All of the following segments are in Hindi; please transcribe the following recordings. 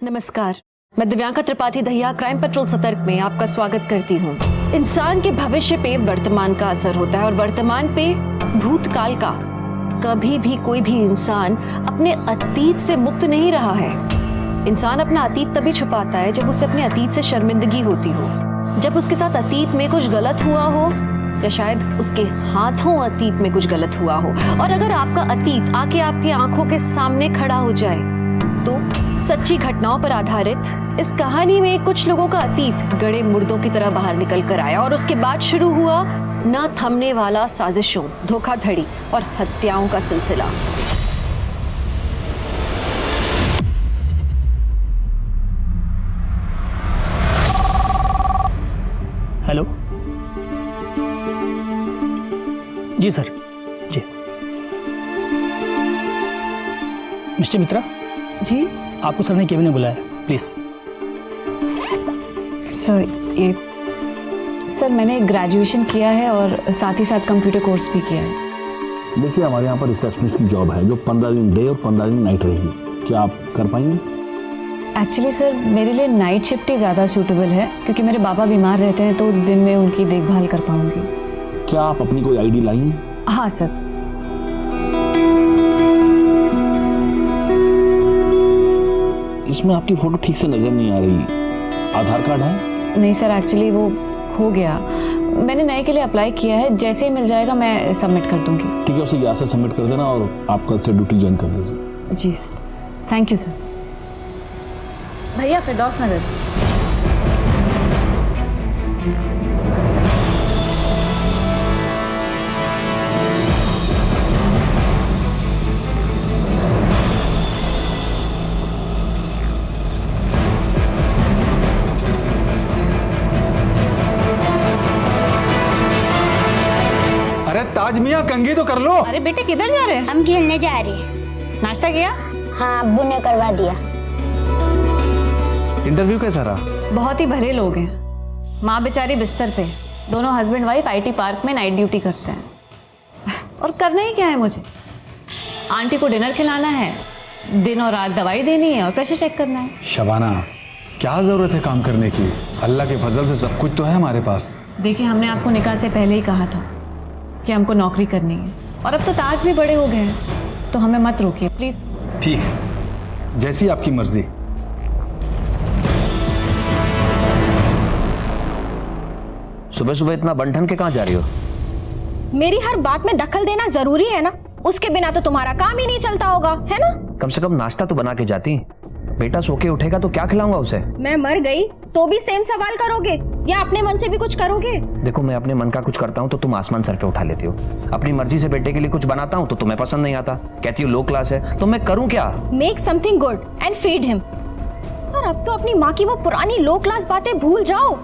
नमस्कार, मैं दिव्यांका त्रिपाठी दहिया क्राइम पेट्रोल सतर्क में आपका स्वागत करती हूँ। इंसान के भविष्य पे वर्तमान का असर होता है और वर्तमान पे भूतकाल का। कभी भी कोई भी इंसान अपने अतीत से मुक्त नहीं रहा है। इंसान अपना अतीत तभी छुपाता है जब उसे अपने अतीत से शर्मिंदगी होती हो, जब उसके साथ अतीत में कुछ गलत हुआ हो या शायद उसके हाथों अतीत में कुछ गलत हुआ हो। और अगर आपका अतीत आके आपकी आंखों के सामने खड़ा हो जाए तो सच्ची घटनाओं पर आधारित इस कहानी में कुछ लोगों का अतीत गड़े मुर्दों की तरह बाहर निकल कर आया और उसके बाद शुरू हुआ न थमने वाला साजिशों, धोखाधड़ी और हत्याओं का सिलसिला। हेलो जी सर, जी मिस्टर मित्रा जी आपको सर ने केबिन में बुलाया, प्लीज। सर मैंने ग्रेजुएशन किया है और साथ ही साथ कंप्यूटर कोर्स भी किया है। देखिए, हमारे यहाँ पर रिसेप्शनिस्ट की जॉब है जो 15 दिन डे और 15 दिन नाइट रहेगी। क्या आप कर पाएंगे? एक्चुअली सर मेरे लिए नाइट शिफ्ट ही ज़्यादा सूटेबल है क्योंकि मेरे पापा बीमार रहते हैं तो दिन में उनकी देखभाल कर पाऊंगी। क्या आप अपनी कोई आईडी लाई हैं? हाँ सर। इसमें आपकी फोटो ठीक से नजर नहीं आ रही। आधार कार्ड है? नहीं सर, एक्चुअली वो खो गया। मैंने नए के लिए अप्लाई किया है, जैसे ही मिल जाएगा मैं सबमिट कर दूंगी। ठीक है, उसे यहाँ से सबमिट कर देना और आप कल से ड्यूटी ज्वाइन कर दीजिए। जी सर, थैंक यू सर। भैया फिरदौस नगर। अरे ताज मियां, कंघी तो कर लो। अरे बेटे किधर जा रहे हैं? हम खेलने जा रहे हैं। नाश्ता किया? हाँ, अब्बू ने करवा दिया। इंटरव्यू कैसा रहा? बहुत ही भले लोग हैं। माँ बेचारी बिस्तर पे, दोनों हस्बैंड वाइफ आईटी पार्क में नाइट ड्यूटी करते हैं। और करना ही क्या है मुझे? आंटी को डिनर खिलाना है, दिन और रात दवाई देनी है और प्रेशर चेक करना है। शबाना, क्या जरूरत है काम करने की? अल्लाह के फजल से सब कुछ तो है हमारे पास। देखिए, हमने आपको निकाह से पहले ही कहा था कि हमको नौकरी करनी है और अब तो ताज भी बड़े हो गए हैं, तो हमें मत रोकिए प्लीज। ठीक है, जैसी आपकी मर्जी। सुबह सुबह इतना बंठन के कहाँ जा रही हो? मेरी हर बात में दखल देना जरूरी है ना? उसके बिना तो तुम्हारा काम ही नहीं चलता होगा, है ना? कम से कम नाश्ता तो बना के जाती। बेटा सो के उठेगा तो क्या खिलाऊंगा उसे? मैं मर गई तो भी सेम सवाल करोगे या अपने मन से भी कुछ करोगे? देखो, मैं अपने मन का कुछ करता हूँ तो तुम आसमान सर पे उठा लेती हो। अपनी मर्जी से बेटे के लिए कुछ बनाता हूँ तो तुम्हें पसंद नहीं आता, कहती हो लो क्लास है। तो मैं करूँ क्या? Make something good and feed him. और अब तो अपनी माँ की वो पुरानी लो क्लास बातें भूल जाओ।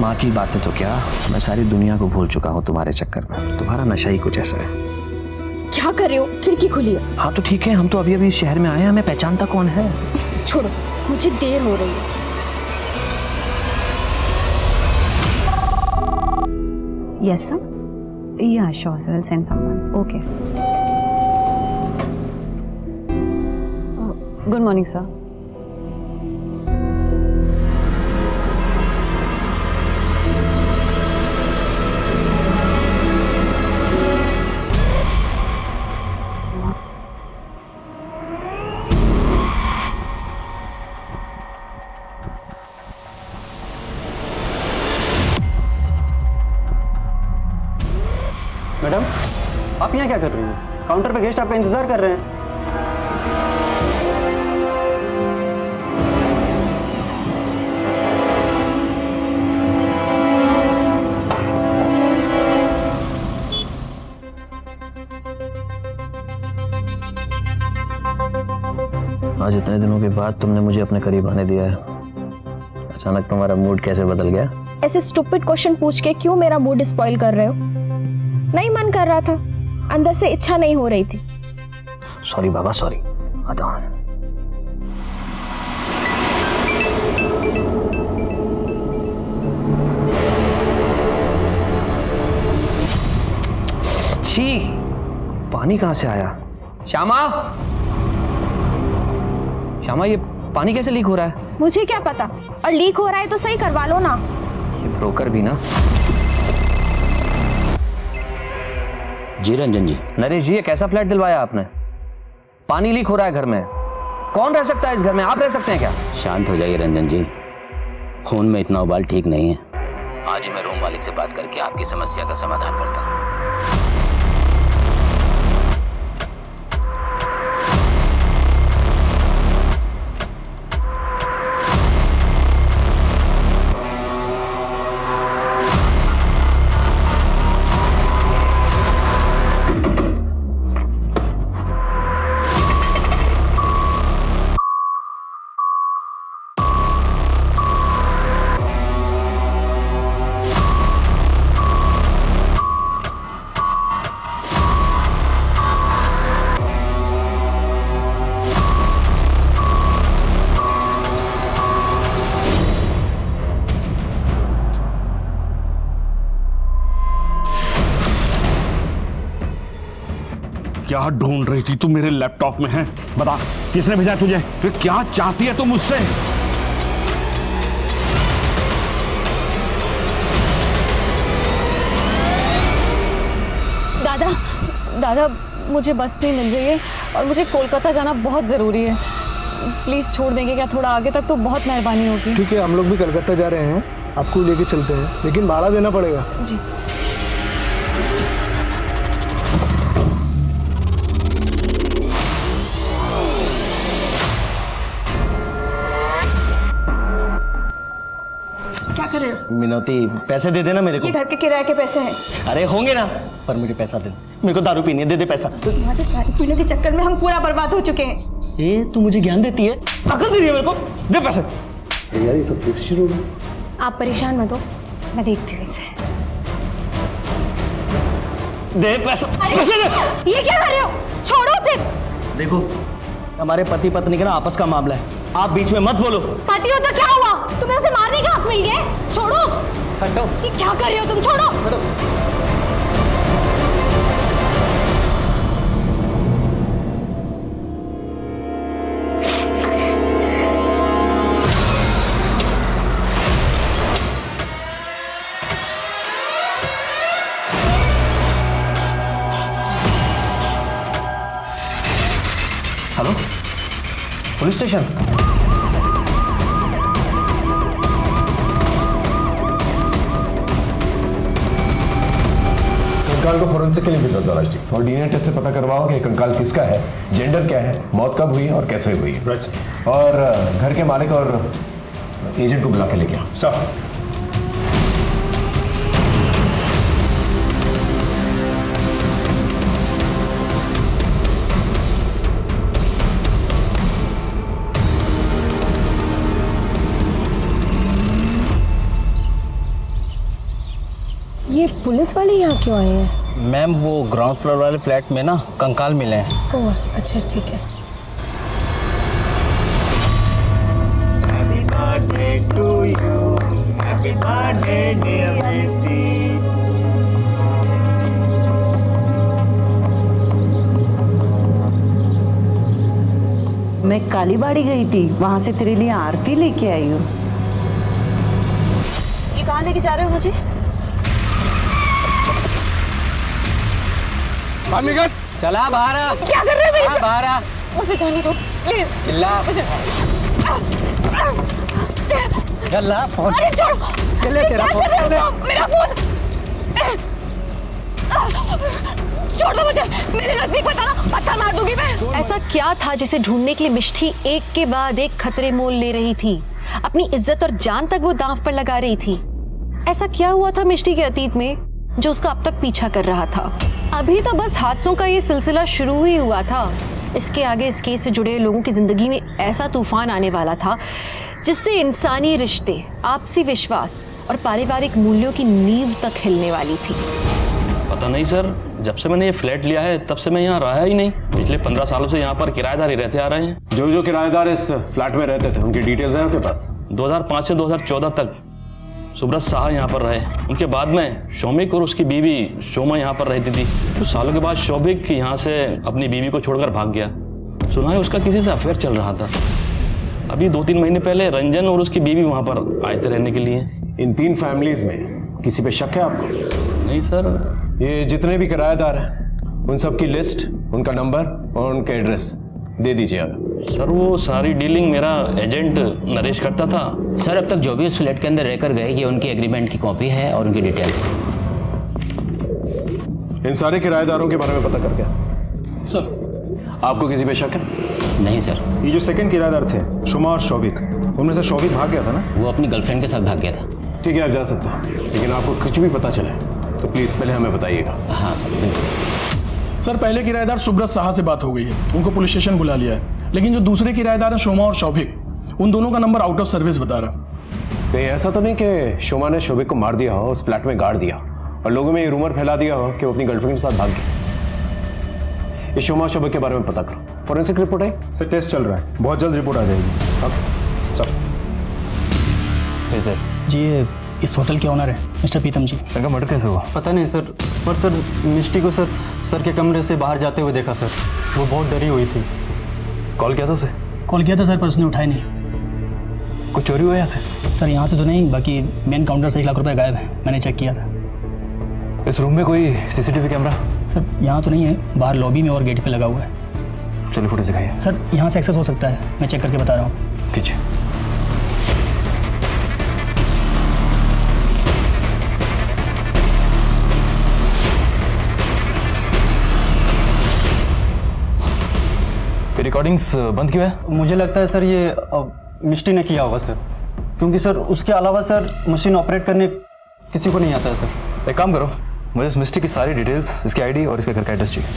माँ की बातें तो क्या, मैं सारी दुनिया को भूल चुका हूँ तुम्हारे चक्कर में। तुम्हारा नशा ही कुछ ऐसा है। क्या कर रहे हो? खिड़की खुली है। हाँ तो ठीक है, हम तो अभी अभी इस शहर में आए हैं, हमें पहचानता कौन है? छोड़ो, मुझे देर हो रही है। Yes, sir. Yeah, sure, sir. I'll send someone. Okay. Good morning, sir. Madam, आप यहाँ क्या कर रही हैं? काउंटर पे गेस्ट आपका इंतजार कर रहे हैं। आज इतने दिनों के बाद तुमने मुझे अपने करीब आने दिया है। अचानक तुम्हारा मूड कैसे बदल गया? ऐसे स्टूपिड क्वेश्चन पूछ के क्यों मेरा मूड स्पॉइल कर रहे हो? नहीं मन कर रहा था, अंदर से इच्छा नहीं हो रही थी। सॉरी बाबा, सॉरी। आता हूँ। छी, पानी कहां से आया? श्यामा, श्यामा, ये पानी कैसे लीक हो रहा है? मुझे क्या पता, और लीक हो रहा है तो सही करवा लो ना। ये ब्रोकर भी ना। जी रंजन जी। नरेश जी, ये कैसा फ्लैट दिलवाया आपने? पानी लीक हो रहा है घर में। कौन रह सकता है इस घर में? आप रह सकते हैं क्या? शांत हो जाइए रंजन जी, खून में इतना उबाल ठीक नहीं है। आज ही मैं रूम मालिक से बात करके आपकी समस्या का समाधान करता हूँ। क्या ढूंढ रही थी तू मेरे लैपटॉप में? है बता, किसने भेजा तुझे? कि क्या चाहती है तू मुझसे? दादा, मुझे बस नहीं मिल रही है और मुझे कोलकाता जाना बहुत ज़रूरी है। प्लीज़ छोड़ देंगे क्या? थोड़ा आगे तक तो बहुत मेहरबानी होगी। ठीक है, हम लोग भी कलकत्ता जा रहे हैं, आपको लेके चलते हैं, लेकिन भाड़ा देना पड़ेगा। जी। क्या कर रहे हो? मिनोती, पैसे दे देना मेरे को। ये घर के किराए के पैसे हैं। अरे होंगे ना, पर मुझे पैसा दे। मेरे को दारू पीनी है, दे दे पैसा। तुम्हारे दारू पीने के चक्कर में हम पूरा बर्बाद हो चुके हैं। ये तू मुझे ज्ञान देती है? अकल दे रही है मेरे को? दे पैसे। यार ये तो फिर से शुरू हो गया। आप परेशान मत हो, मैं देखती हूँ इसे। दे पैसा। पैसे दे। ये क्या कर रहे हो? छोड़ो उसे। देखो, हमारे पति पत्नी का ना आपस का मामला है, आप बीच में मत बोलो। पति हो तो क्या हुआ? तुम्हें उसे मारने का हक मिल गया? छोड़ो। हटो। ये क्या कर रहे हो तुम? छोड़ो। Hello, police station. कंकाल को फोरेंसिक के लिए भेज दो राज जी, और डीएनए टेस्ट से पता करवाओ कि कंकाल किसका है, जेंडर क्या है, मौत कब हुई और कैसे हुई है। और घर के मालिक और एजेंट को बुला के लेके आओ। सर। ये पुलिस वाले यहाँ क्यों आए हैं? मैम, वो ग्राउंड फ्लोर वाले फ्लैट में ना कंकाल मिले हैं। ओह अच्छा, ठीक है। मैं कालीबाड़ी गई थी, वहां से तेरे लिए आरती लेके आई हूँ। ये कहाँ लेके जा रहे हो मुझे? चला बाहर आ। क्या कर रहे हो मेरे? बाहर आ। मुझे जाने दो प्लीज। चिल्ला। चला फोन। अरे छोड़ो। ले तेरा फोन। मेरा फोन। छोड़ दो मुझे, मेरे नजदीक बताना, पत्थर मार दूंगी मैं। ऐसा क्या था जिसे ढूंढने के लिए मिष्टी एक के बाद एक खतरे मोल ले रही थी? अपनी इज्जत और जान तक वो दांव पर लगा रही थी। ऐसा क्या हुआ था मिष्टी के अतीत में जो उसका अब तक पीछा कर रहा था? अभी तो बस हादसों का ये सिलसिला शुरू ही हुआ था। इसके आगे इस केस से जुड़े लोगों की जिंदगी में ऐसा तूफान आने वाला था जिससे इंसानी रिश्ते, आपसी विश्वास और पारिवारिक मूल्यों की नींव तक हिलने वाली थी। पता नहीं सर, जब से मैंने ये फ्लैट लिया है तब से मैं यहाँ रहा ही नहीं। पिछले 15 सालों से यहाँ पर किराएदार ही रहते आ रहे हैं। जो किराएदार इस फ्लैट में रहते थे उनकी डिटेल्स हैं आपके पास? 2005 से 2014 तक सुब्रत शाह यहाँ पर रहे। उनके बाद में शौमिक और उसकी बीवी शोमा यहाँ पर रहती थी। कुछ सालों के बाद शौमिक यहाँ से अपनी बीवी को छोड़कर भाग गया। सुना है उसका किसी से अफेयर चल रहा था। अभी 2-3 महीने पहले रंजन और उसकी बीवी वहाँ पर आए थे रहने के लिए। इन 3 फैमिलीज में किसी पे शक है आपको? नहीं सर। ये जितने भी किराएदार हैं उन सब की लिस्ट, उनका नंबर और उनके एड्रेस दे दीजिएगा। सर वो सारी डीलिंग मेरा एजेंट नरेश करता था। सर अब तक जो भी उस फ्लैट के अंदर रहकर गए ये उनकी एग्रीमेंट की कॉपी है और उनकी डिटेल्स। इन सारे किराएदारों के बारे में पता करके सर आपको किसी पे शक है? नहीं सर। ये जो सेकंड किराएदार थे शुमा और शौविक, उनमें से शौविक भाग गया था ना? वो अपनी गर्लफ्रेंड के साथ भाग गया था। ठीक है, आप जा सकते हैं, लेकिन आपको कुछ भी पता चले तो प्लीज़ पहले हमें बताइएगा। हाँ सर बिल्कुल। सर पहले किराएदार सुब्रत साहा से बात हो गई है, उनको पुलिस स्टेशन बुला लिया है, लेकिन जो दूसरे किराएदार हैं शोमा और शौभिक, उन दोनों का नंबर आउट ऑफ सर्विस बता रहा। कहीं ऐसा तो नहीं कि शोमा ने शौभिक को मार दिया हो, उस फ्लैट में गाड़ दिया और लोगों में ये रूमर फैला दिया हो कि वो अपनी गर्लफ्रेंड के साथ भाग गया? ये शोमा और शौभिक के बारे में पता करो। फॉरेंसिक रिपोर्ट आई? सर टेस्ट चल रहा है, बहुत जल्द रिपोर्ट आ जाएगी। Okay sir. जी ये इस होटल के ऑनर है मिस्टर प्रीतम जी। इनका मर्डर कैसे हुआ? पता नहीं सर, पर सर मिष्टी को सर के कमरे से बाहर जाते हुए देखा सर। वो बहुत डरी हुई थी। कॉल किया था उसे? कॉल किया था सर पर उसने उठाया नहीं। कुछ चोरी हुआ यहाँ से? सर यहाँ से तो नहीं, बाकी मेन काउंटर से 1 लाख रुपए गायब है, मैंने चेक किया था। इस रूम में कोई सीसीटीवी कैमरा? सर यहाँ तो नहीं है, बाहर लॉबी में और गेट पे लगा हुआ है। चलिए फुटेज दिखाइए। सर यहाँ से एक्सेस हो सकता है, मैं चेक करके बता रहा हूँ। कीजिए। रिकॉर्डिंग्स बंद क्यों है? मुझे लगता है सर ये मिष्टी ने किया होगा सर, क्योंकि सर उसके अलावा सर मशीन ऑपरेट करने किसी को नहीं आता है सर। एक काम करो, मुझे इस मिष्टी की सारी डिटेल्स, इसकी आईडी और इसके घर का एड्रेस चाहिए।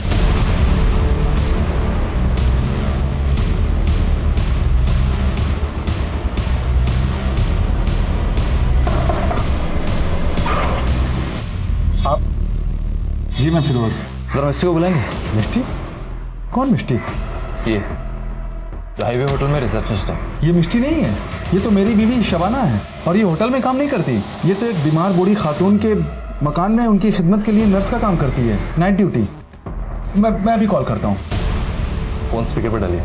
आप? जी मैं फिरोज। जरा मिष्टी को बुलाएंगे। मिष्टी? कौन मिष्टी? ये जो हाईवे होटल में रिसेप्शनिस्ट है। ये मिष्टी नहीं है, ये तो मेरी बीवी शबाना है और ये होटल में काम नहीं करती। ये तो एक बीमार बूढ़ी खातून के मकान में उनकी खिदमत के लिए नर्स का काम करती है, नाइट ड्यूटी। मैं भी कॉल करता हूँ। फोन स्पीकर पर डालिए।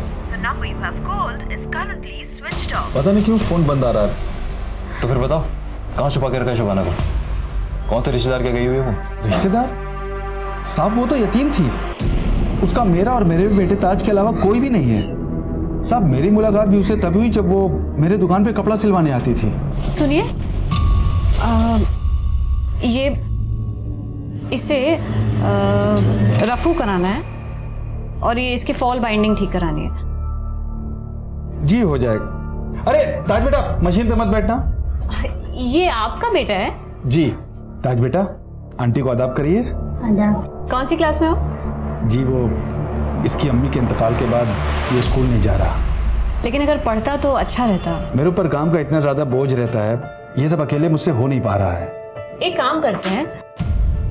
पता नहीं क्यों फोन बंद आ रहा है। तो फिर बताओ कहाँ छुपा के रखा है शबाना को? कौन थे रिश्तेदार के गई हुई है वो? रिश्तेदार? साहब वो तो यतीम थी, उसका मेरा और मेरे बेटे ताज के अलावा कोई भी नहीं है। साहब मेरी मुलाकात भी उससे तब हुई जब वो मेरे दुकान पे कपड़ा सिलवाने आती थी। सुनिए, ये इसे रफू कराना है और ये इसकी फॉल बाइंडिंग ठीक करानी है। जी हो जाएगा। अरे ताज बेटा मशीन पे मत बैठना। ये आपका बेटा है? जी ताज बेटा, आंटी को आदाब करिए। कौन सी क्लास में हो? जी वो इसकी अम्मी के इंतकाल के बाद ये स्कूल नहीं जा रहा। लेकिन अगर पढ़ता तो अच्छा रहता। मेरे ऊपर काम का इतना ज्यादा बोझ रहता है, ये सब अकेले मुझसे हो नहीं पा रहा है। एक काम करते हैं,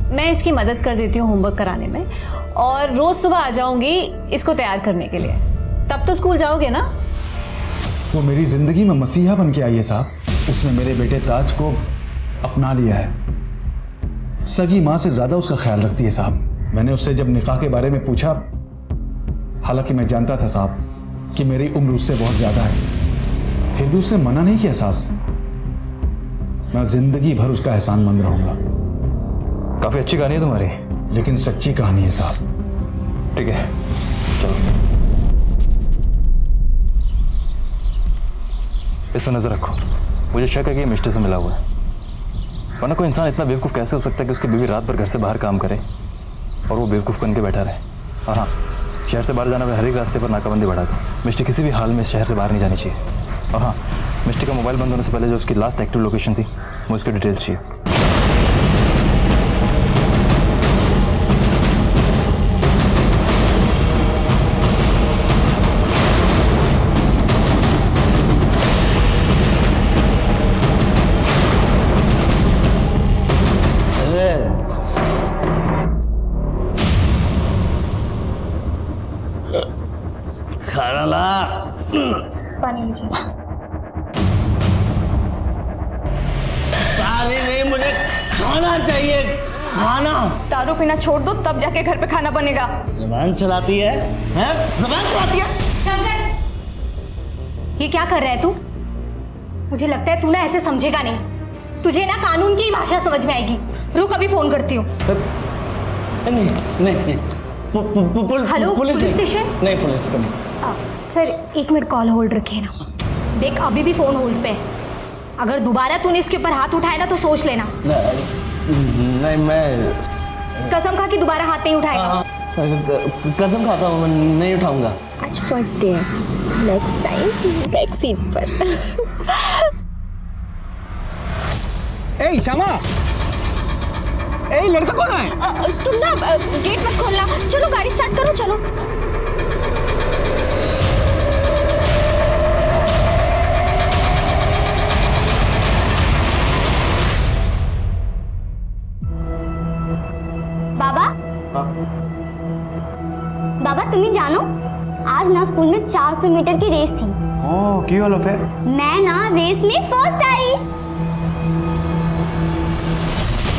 मैं इसकी मदद कर देती हूँ होमवर्क कराने में और रोज सुबह आ जाऊंगी इसको तैयार करने के लिए। तब तो स्कूल जाओगे ना? वो मेरी जिंदगी में मसीहा बन के आई है साहब। उसने मेरे बेटे ताज को अपना लिया है, सगी माँ से ज्यादा उसका ख्याल रखती है साहब। मैंने उससे जब निकाह के बारे में पूछा, हालांकि मैं जानता था साहब कि मेरी उम्र उससे बहुत ज्यादा है, फिर भी उसने मना नहीं किया साहब। मैं जिंदगी भर उसका एहसानमंद रहूंगा। काफी अच्छी कहानी है तुम्हारी, लेकिन सच्ची कहानी है साहब। ठीक है चलो, इस पर नजर रखो। मुझे शक है कि ये मिष्टी से मिला हुआ है, वरना कोई इंसान इतना बेवकूफ़ कैसे हो सकता है कि उसकी बीवी रात भर घर से बाहर काम करे और वो बेवकूफ़ बन के बैठा रहे। और हाँ, शहर से बाहर जाना हर एक रास्ते पर नाकाबंदी बढ़ा दो। मिष्टी किसी भी हाल में शहर से बाहर नहीं जानी चाहिए। और हाँ, मिष्टी का मोबाइल बंद होने से पहले जो उसकी लास्ट एक्टिव लोकेशन थी, मुझे उसकी डिटेल्स चाहिए। खाना ला। पानी लीजिए। पानी नहीं, मुझे खाना चाहिए, खाना। दारू पीना छोड़ दो तब जाके घर पे खाना बनेगा। ज़बान चलाती है, हैं? ज़बान चलाती है। ये क्या कर रहा है तू? मुझे लगता है तू ना ऐसे समझेगा नहीं। तुझे ना कानून की भाषा समझ में आएगी। रुक, अभी फोन करती हूँ। नहीं हेलो, पुलिस स्टेशन? नहीं, पुलिस को नहीं। सर 1 मिनट कॉल होल्ड रखिए ना। देख, अभी भी फोन होल्ड पे है। अगर दोबारा तूने इसके ऊपर हाथ उठाया ना तो सोच लेना। नहीं, मैं कसम खा कि दोबारा हाथ नहीं उठाएगा। कसम खाता हूँ, मैं नहीं उठाऊंगा। आज फर्स्ट डे है, नेक्स्ट टाइम बैक सीट पर। ए श्यामा, ए लड़का कौन है? तुम ना गेट मत खोलना। चलो गाड़ी स्टार्ट करो, चलो। बाबा, बाबा तुम्हें जानो, आज ना स्कूल में 400 मीटर की रेस थी। ओह, क्यों वाला फिर? मैं ना रेस में फर्स्ट आई।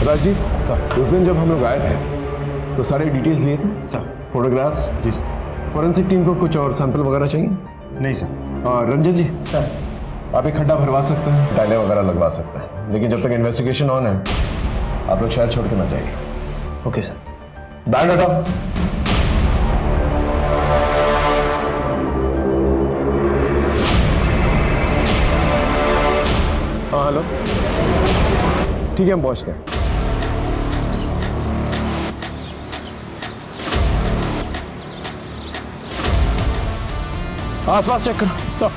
राज जी सर, उस दिन जब हम लोग आए थे तो सारे डिटेल्स लिए थे सर, फोटोग्राफ्स। जी सर। फॉरेंसिक टीम को कुछ और सैंपल वगैरह चाहिए? नहीं सर। और रंजन जी सर, आप एक खड्डा भरवा सकते हैं, टाइलें वगैरह लगवा सकते हैं, लेकिन जब तक इन्वेस्टिगेशन ऑन है आप लोग शहर छोड़ के ना जाइए। Okay sir. बैग हटाओ। हाँ हेलो, ठीक है हम पहुँचते हैं। आसपास चेक करो सर।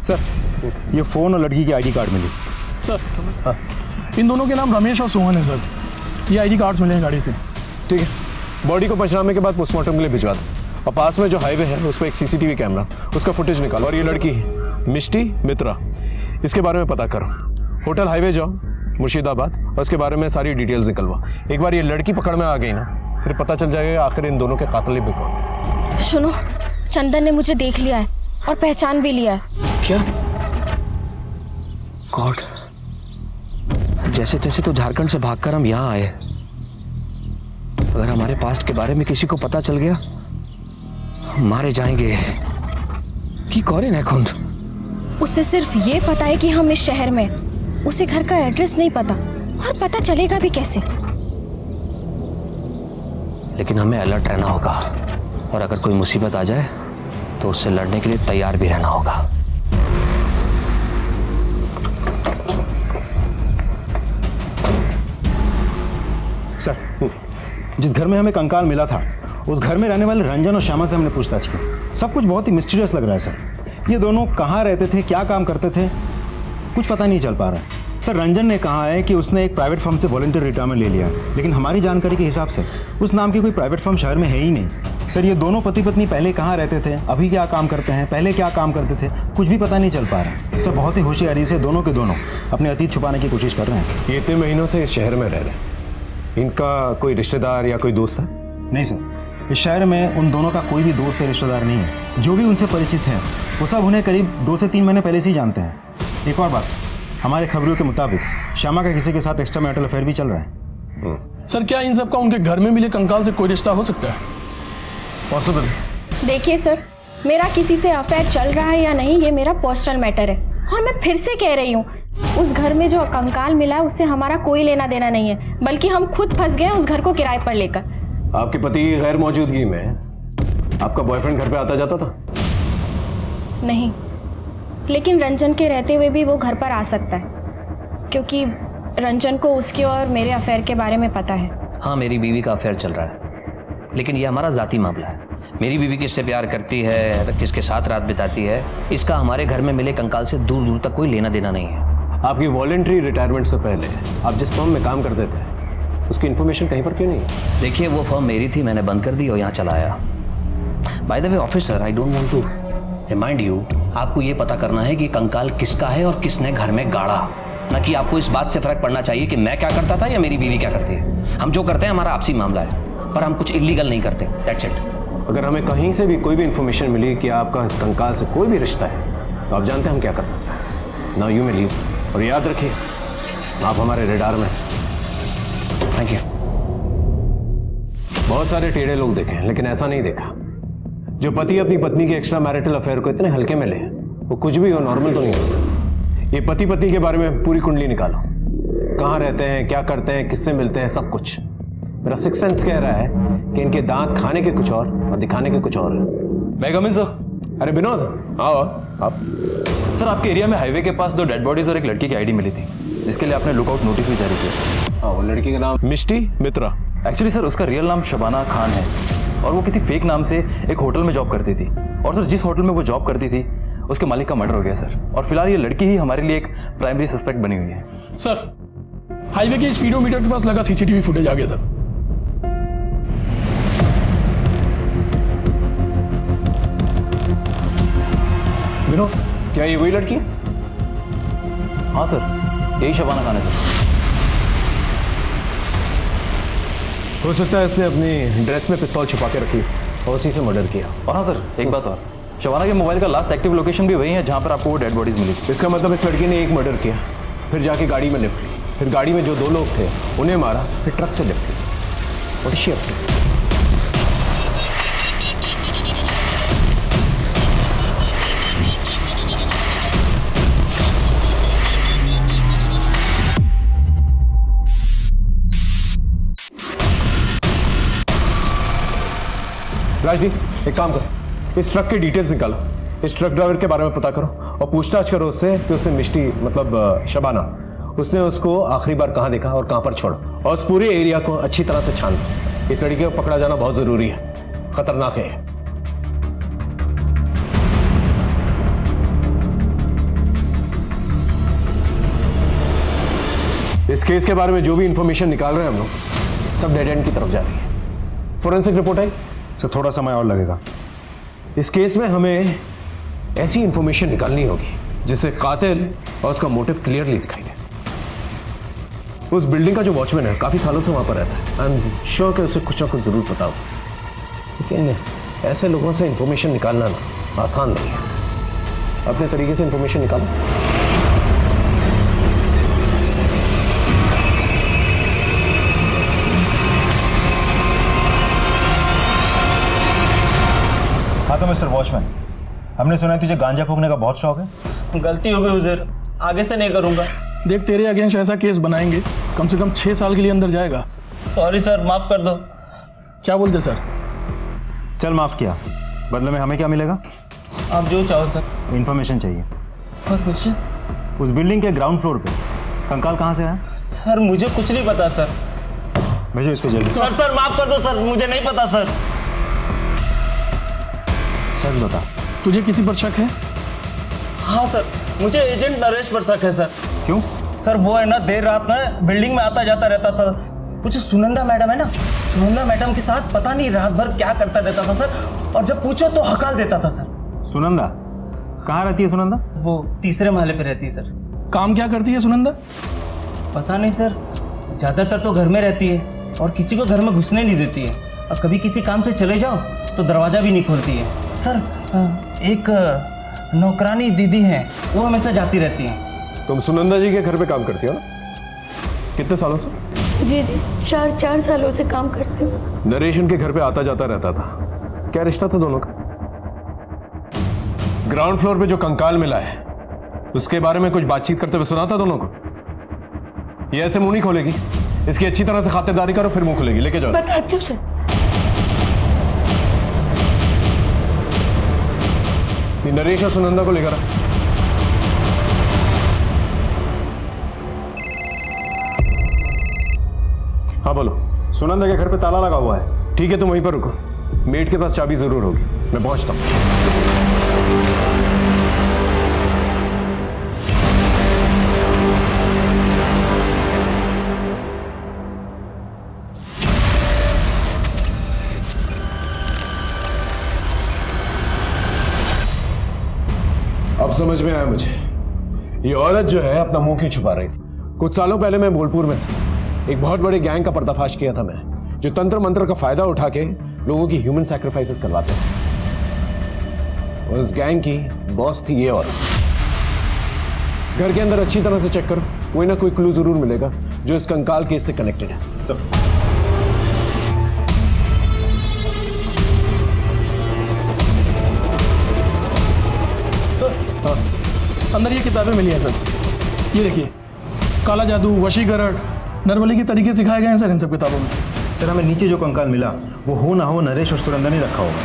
सर, ये फोन और लड़की की आईडी कार्ड मिली। सर इन दोनों के नाम रमेश और सोहन है सर। ये आईडी कार्ड्स मिले हैं गाड़ी से। ठीक है, बॉडी को पंचनामे के बाद पोस्टमार्टम के लिए भिजवा दो। और पास में जो हाईवे है उस पर एक सीसीटीवी कैमरा, उसका फुटेज निकालो। और ये लड़की मिष्टी मित्रा, इसके बारे में पता करो। होटल हाईवे जाओ मुर्शिदाबाद और उसके बारे में सारी डिटेल्स निकलवा। एक बार ये लड़की पकड़ में आ गई ना, फिर पता चल जाएगा आखिर इन दोनों के कातिल भी कौन। सुनो, चंदन ने मुझे देख लिया है और पहचान भी लिया है। क्या? गॉड, जैसे तैसे तो झारखंड से भागकर हम यहाँ आए। अगर हमारे पास्ट के बारे में किसी को पता चल गया, हम मारे जाएंगे। कि कौन है खुद? उसे सिर्फ ये पता है कि हम इस शहर में, उसे घर का एड्रेस नहीं पता, और पता चलेगा भी कैसे? लेकिन हमें अलर्ट रहना होगा, और अगर कोई मुसीबत आ जाए तो उससे लड़ने के लिए तैयार भी रहना होगा। सर, जिस घर में हमें कंकाल मिला था उस घर में रहने वाले रंजन और श्यामा से हमने पूछताछ की। सब कुछ बहुत ही मिस्टीरियस लग रहा है सर। ये दोनों कहाँ रहते थे, क्या काम करते थे, कुछ पता नहीं चल पा रहा है। सर, रंजन ने कहा है कि उसने एक प्राइवेट फर्म से वॉलंटियर रिटायरमेंट ले लिया, लेकिन हमारी जानकारी के हिसाब से उस नाम की कोई प्राइवेट फर्म शहर में है ही नहीं। सर, ये दोनों पति पत्नी पहले कहाँ रहते थे, अभी क्या काम करते हैं, पहले क्या काम करते थे, कुछ भी पता नहीं चल पा रहा है। सर, बहुत ही होशियारी से दोनों के दोनों अपने अतीत छुपाने की कोशिश कर रहे हैं। ये इतने महीनों से इस शहर में रह रहे हैं, इनका कोई रिश्तेदार या कोई दोस्त है? नहीं सर, इस शहर में उन दोनों का कोई भी दोस्त या रिश्तेदार नहीं है। जो भी उनसे परिचित हैं वो सब उन्हें करीब 2 से 3 महीने पहले से ही जानते हैं। एक और बात, हमारे खबरों के मुताबिक श्यामा का किसी के साथ एक्स्ट्रा मैरिटल अफेयर भी चल रहा है। सर, क्या इन सब का उनके घर में मिले कंकाल से कोई रिश्ता हो सकता है? पॉसिबल? देखिए सर, मेरा किसी से अफेयर चल रहा है या नहीं ये मेरा पर्सनल मैटर है, और मैं फिर से कह रही हूँ, उस घर में जो कंकाल मिला है उससे हमारा कोई लेना देना नहीं है, बल्कि हम खुद फंस गए उस घर को किराए पर लेकर। आपके पति की गैर मौजूदगी में आपका बॉयफ्रेंड घर पे आता जाता था? नहीं, लेकिन रंजन के रहते हुए भी वो घर पर आ सकता है, क्योंकि रंजन को उसके और मेरे अफेयर के बारे में पता है। हाँ, मेरी बीवी का अफेयर चल रहा है, लेकिन ये हमारा जाती मामला है। मेरी बीवी किससे प्यार करती है, किसके साथ रात बिताती है, इसका हमारे घर में मिले कंकाल से दूर दूर तक कोई लेना देना नहीं है। आपकी वॉलंटरी रिटायरमेंट से पहले आप जिस फर्म में काम करते थे उसकी इन्फॉर्मेशन कहीं पर क्यों नहीं है? देखिए, वो फर्म मेरी थी, मैंने बंद कर दी और यहाँ चला आया। By the way officer, I don't want to remind you, आपको ये पता करना है कि कंकाल किसका है और किसने घर में गाड़ा, न कि आपको इस बात से फर्क पड़ना चाहिए कि मैं क्या करता था या मेरी बीवी क्या करती है। हम जो करते हैं हमारा आपसी मामला है, पर हम कुछ इलीगल नहीं करते। That's it. अगर हमें कहीं से भी कोई भी इन्फॉर्मेशन मिली कि आपका इस कंकाल से कोई भी रिश्ता है तो आप जानते हैं हम क्या कर सकते हैं। Now you may leave. और याद रखिए, आप हमारे रेडार में। Thank you. बहुत सारे टेढ़े लोग देखे हैं, लेकिन ऐसा नहीं देखा जो पति अपनी पत्नी के एक्स्ट्रा मैरिटल अफेयर को इतने हल्के में ले। वो कुछ भी हो, नॉर्मल तो नहीं हो सकता। ये पति पत्नी के बारे में पूरी कुंडली निकालो, कहाँ रहते हैं, क्या करते हैं, किससे मिलते हैं, सब कुछ। मेरा सिक्स सेंस कह रहा है कि इनके दांत खाने के कुछ और दिखाने के कुछ और है। मैं कम इन सर। अरे विनोद आओ आप। सर आपके एरिया में हाईवे के पास 2 डेड बॉडीज और एक लड़की की आईडी मिली थी, इसके लिए आपने लुकआउट नोटिस भी जारी किया। हाँ, वो लड़की का नाम मिष्टी मित्रा। एक्चुअली सर उसका रियल नाम शबाना खान है और वो किसी फेक नाम से एक होटल में जॉब करती थी। और सर जिस होटल में वो जॉब करती थी उसके मालिक का मर्डर हो गया सर, और फिलहाल ये लड़की ही हमारे लिए एक प्राइमरी सस्पेक्ट बनी हुई है। सर हाईवे के स्पीडोमीटर के पास लगा सीसीटीवी फुटेज आ गया सर। विनोद, क्या ये वही लड़की है? हाँ सर, यही शबाना खान है सर। हो सकता है इसने अपनी ड्रेस में पिस्तौल छुपा के रखी और उसी से मर्डर किया। और हाँ सर, एक बात और, शबाना के मोबाइल का लास्ट एक्टिव लोकेशन भी वही है जहाँ पर आपको वो डेड बॉडीज मिली थी। इसका मतलब इस लड़की ने एक मर्डर किया, फिर जाके गाड़ी में लिफ्ट ली, फिर गाड़ी में जो 2 लोग थे उन्हें मारा, फिर ट्रक से लिफ्ट ली। What is she up to? Rajdeep एक काम करो, इस ट्रक के डिटेल्स निकालो, इस ट्रक ड्राइवर के बारे में पता करो और पूछताछ करो उससे कि उसने मिष्टी मतलब शबाना, उसने उसको आखिरी बार कहाँ देखा और कहाँ पर छोड़ा, और उस पूरे एरिया को अच्छी तरह से छान लो। इस लड़की को पकड़ा जाना बहुत जरूरी है, खतरनाक है। इस केस के बारे में जो भी इंफॉर्मेशन निकाल रहे हैं हम लोग, सब डेड एंड की तरफ जा रही है। फोरेंसिक रिपोर्ट आई सर, थोड़ा समय और लगेगा। इस केस में हमें ऐसी इंफॉर्मेशन निकालनी होगी जिससे कातिल और उसका मोटिव क्लियरली दिखाई दे। उस बिल्डिंग का जो वॉचमैन है काफी सालों से वहां पर रहता है, आई एम श्योर कि उसे कुछ ना कुछ जरूर पता हो, लेकिन ऐसे लोगों से इंफॉर्मेशन निकालना ना आसान नहीं है। अपने तरीके से इंफॉर्मेशन निकालो। हाँ तो मिस्टर वॉचमैन, हमने सुना है तुझे गांजा फूकने का बहुत शौक है। गलती हो गई हुजूर, आगे से नहीं करूंगा। देख तेरे अगेंस्ट ऐसा केस बनाएंगे कम से कम 6 साल के लिए अंदर जाएगा। सॉरी सर, माफ कर दो। क्या बोलते सर? चल माफ किया, बदले में हमें क्या मिलेगा? आप जो चाहो सर। इंफॉर्मेशन चाहिए। Sir question? उस बिल्डिंग के ग्राउंड फ्लोर पे कंकाल कहाँ से आया? सर मुझे कुछ नहीं पता सर। भेजो इसको जल्दी। सर माफ कर दो सर, मुझे नहीं पता सर। सच बता। तुझे किसी पर शक है? हाँ सर, मुझे एजेंट नरेश पर शक है सर। क्यों? सर वो है ना देर रात में बिल्डिंग में आता जाता रहता सर। वो जो सुनंदा मैडम है ना, सुनंदा मैडम के साथ पता नहीं रात भर क्या करता रहता था सर, और जब पूछो तो हकाल देता था सर। सुनंदा कहाँ रहती है? सुनंदा वो 3रे महले पे रहती है सर। काम क्या करती है सुनंदा? पता नहीं सर, ज्यादातर तो घर में रहती है और किसी को घर में घुसने नहीं देती है, और कभी किसी काम से चले जाओ तो दरवाजा भी नहीं खोलती है सर। एक नौकरानी दीदी है, वो हमेशा जाती रहती है। तुम सुनंदा जी के घर पे काम करती हो ना? कितने सालों से? जी 4 सालों से काम करती हूँ। नरेश उनके घर पे आता जाता रहता था, क्या रिश्ता था दोनों का? ग्राउंड फ्लोर पे जो कंकाल मिला है उसके बारे में कुछ बातचीत करते हुए सुना था दोनों को? ये ऐसे मुंह नहीं खोलेगी, इसकी अच्छी तरह से खातिरदारी करो फिर मुंह खोलेगी। लेके जाओ। बताती हूँ सर। नरेश और सुनंदा को लेकर आ। हाँ बोलो। सुनंदा के घर पे ताला लगा हुआ है। ठीक है तुम वहीं पर रुको, मेट के पास चाबी जरूर होगी, मैं पहुंचता हूं। अब समझ में आया मुझे, ये औरत जो है अपना मुंह क्यों छुपा रही थी। कुछ सालों पहले मैं बोलपुर में था, एक बहुत बड़े गैंग का पर्दाफाश किया था मैंने, जो तंत्र मंत्र का फायदा उठा के लोगों की ह्यूमन सैक्रिफाइसेस करवाते थे। उस गैंग की बॉस थी ये औरत। घर के अंदर अच्छी तरह से चेक करो, कोई ना कोई क्लू जरूर मिलेगा जो इस कंकाल केस से कनेक्टेड है। सब हाँ, अंदर ये किताबें मिली हैं सर। ये देखिए, काला जादू, वशीकरण, नरबली के तरीके सिखाए गए हैं सर इन सब किताबों में। सर हमें नीचे जो कंकाल मिला वो हो ना हो नरेश और सुनंदा ने रखा होगा।